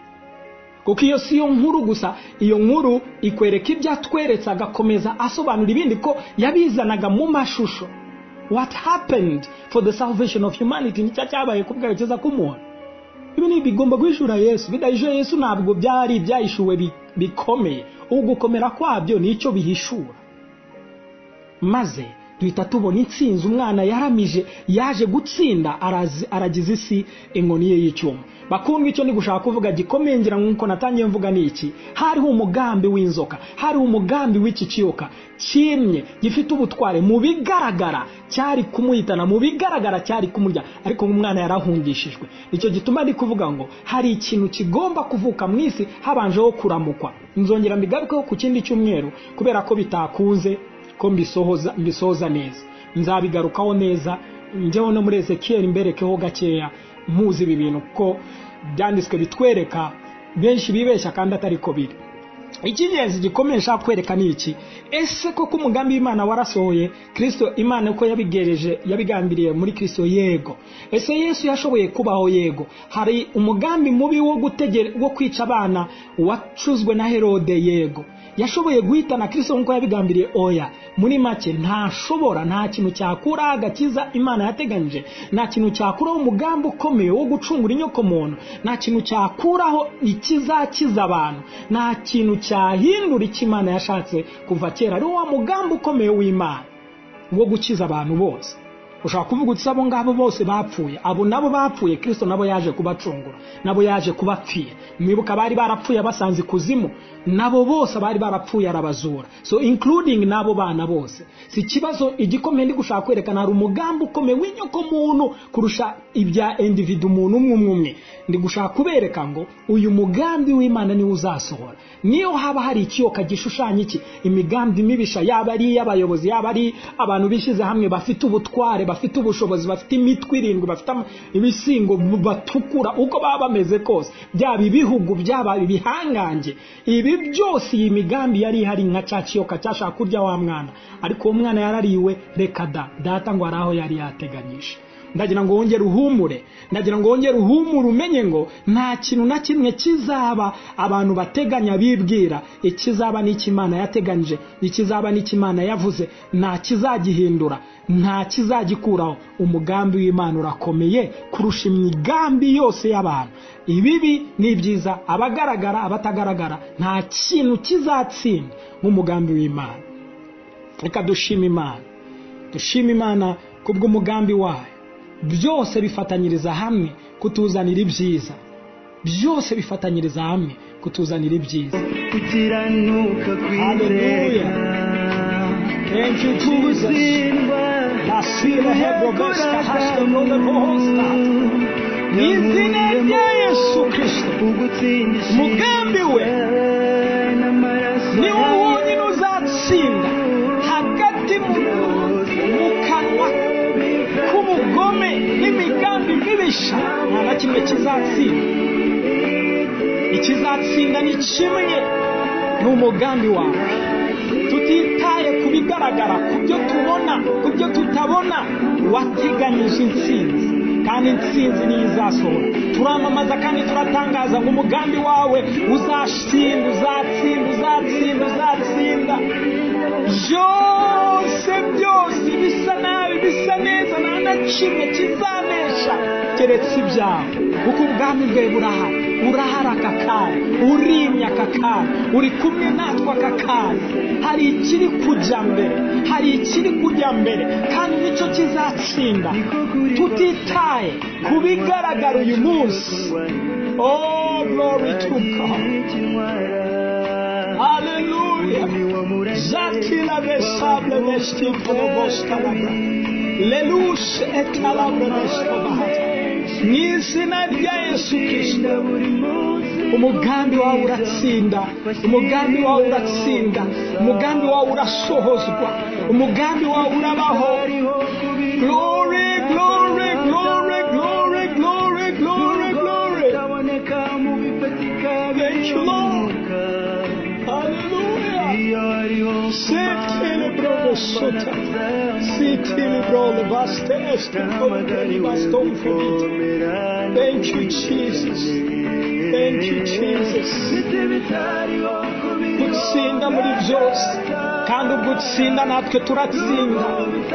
Kuko iyo si yo nkuru gusa, iyo nkuru ikwereka ibyo atweretse agakomeza asobanura ibindi ko yabizanaga mu mashusho. What happened for the salvation of humanity nicyo cyabaye kubwerekeza k'umuntu. Ibi ni bigomba guhishura Yesu. Bidahishura Yesu ntabwo byari byahishuwe bikomeye. Ugukomera kwabyo nicyo bihishura. Maze duhita tubona intsinzi umwana yaramije yaje gutsinda aragize isi inkoni ye y'icyuma. Bakundwa, icyo ni gushaka kuvuga gikomeye ngira nkuko natangiye mvuga ni iki. Hariho umugambi w'inzoka, hariho umugambi w'iki kiyoka kimye gifite ubutware, mu bigaragara cyari kumuhitana, mu bigaragara cyari kumurya, ariko umwana yarahungishijwe. Nicyo gituma ndi kuvuga ngo hari ikintu kigomba kuvuka mu isi habanjeho kuramukwa. Nzongera mbigarukeho ku kindi cyumweru kubera ko bitakunze ko mbisohoza neza. Nzabigarukaho neza, njyewe no muri Ezekiel mberekeho gakeya muzi ibi bintu ko byanditswe bitwereka benshi bibeshya kandi atari ko biri. Ikingenzi gikomeye nshaka kwereka ni iki. Ese koko umugambi w'Imana warasohoye? Kristo Imana uko yabigambiriye muri Kristo? Yego. Ese Yesu yashoboye kubaho? Yego. Hari umugambi mubi wo kwica abana wacuzwe na Herode? Yego. Yashoboye guhitana Kristo nkuko yabigambiriye? Oya. Muri make ntashobora, nta kintu cyakura agakiza Imana yateganyije, nta kintu cyakuraho umugambi ukomeye wo gucungura inyoko muntu, nta kintu cyakuraho ikizakiza abantu, nta kintu cyahindura icyo Imana yashatse kuva kera. Ari wa mugambi ukomeye w'Imana wo gukiza abantu bose. Ushaka kuvuga uti abo ngabo bose bapfuye, abo nabo bapfuye, Kristo nabo yaje kubacungura, nabo yaje kubapfira. Mwibuka bari barapfuye basanze kuzimu, nabo bose bari barapfuye arabazura. So including nabo bana bose. Si kibazo igikomeye ndi gushaka kwerekana hari umugambi ukomeye w'inyoko muntu kurusha ibya individu umuntu umwe. Ndi gushaka kubereka ngo uyu mugambi w'Imana ni uzasohora. Niyo haba hari ikiyoka gishushanya iki, imigambi mibisha, yaba ari y'abayobozi, yaba ari abantu bishize hamwe bafite ubutware, bafite ubushobozi, bafite imitwe irindwi, bafite ibisingo batukura, uko baba bameze kose, byaba ibihugu, byaba ibihangange, ibi byose iyi migambi yari ihari nka cya kiyoka cyashaka kurya wa mwana, ariko uwo mwana yarariwe. Reka data ngo araho yari yateganyije. Ndagira ngo wongere uhumure, umenye ngo nta kintu na kimwe kizaba abantu bateganya bibwira. Ikizaba n'Imana yateganyije, ikizaba n'Imana yavuze, nta kizagihindura, nta kizagikuraho. Umugambi w'Imana urakomeye kurusha imigambi yose y'abantu. Ibibi ni byiza, abagaragara abatagaragara, nta kintu kizatsinda nk'umugambi w'Imana. Reka dushime Imana kubw'umugambi wayo. Byose bifatanyiriza hamwe kutuzanira ibyiza, byose bifatanyiriza hamwe kutuzanira ibyiza. Ukiranuka kwizera, thank you Jesus. Nasira hebrobeska hashtemone bohosta n'izina rya Yesu Kristo. Umugambi we ni wowe wonyine uzatsinda hagati mu kanwa k'umugome n'imigambi mibisha. Nta na kimwe kizatsinda. Ikizatsinda ni kimwe, ni umugambi wawe. Tutitaye ku bigaragara, ku byo tubona, ku byo tutabona, wateganyije intsinzi, kandi intsinzi niyo izasohora. Turamamaza kandi turatangaza ngo umugambi wawe uzatsinda. Byose bisa nabi, bisa neza, nta na kimwe kizanesha keretse ibyawe. Kuko ubwami bwe urahari aka kanya, urimye aka kanya, uri kumwe natwe aka kanya. Hari ikiri kujya mbere, kandi nicyo kizatsinda. Tutitaye ku bigaragara uyu munsi. Oh, glory to God. Hallelujah. Zakila vesable vestipolobosta labra. Lelush etalabre vestobahata. N'izina rya Yesu Kristo. Umugambi wawe uratsinda, umugambi wawe urasohozwa, umugambi wawe urabaho. Glory. Thank you, Lord. Hallelujah. sota sitili brole baste este koli basto infobite. Thank you Jesus. Thank you Jesus. Gutsinda muri byose kandi ugutsinda natwe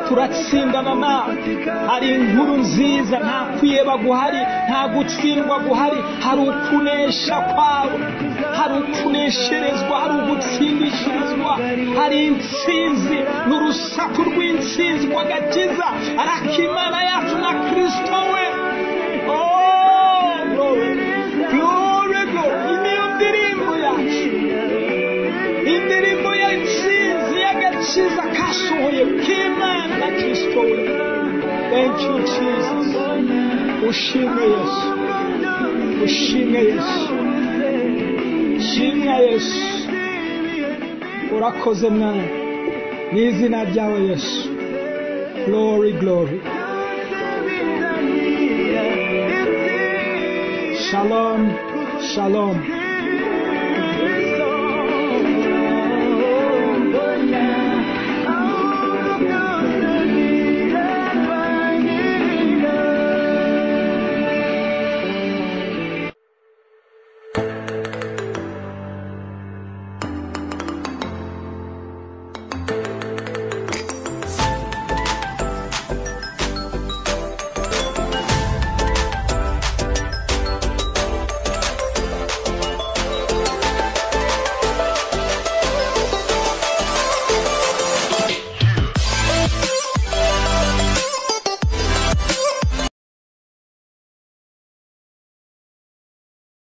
turatsindana nawe. Hari inkuru nziza, nta kwiyeba guhari, nta gutsindwa guhari, hari ukunesha kwawe, hari ukunesherezwa, hari ugutsindishirizwa, hari intsinzi n'urusaku rw'intsinzi rw'agakiza arakimana yacu na Kristo we. Oh glory, glory, glory. Niyo ndirimbo yacu, indirimbo y'intsinzi y'agakiza kasohoye k'Imana na Kristo we. Thank you Jesus. Ushimwe Yesu, ushimwe Yesu, ushimwe Yesu. Urakoze mwana n'izina ryawe Yesu. Glory, glory. Shalom, shalom.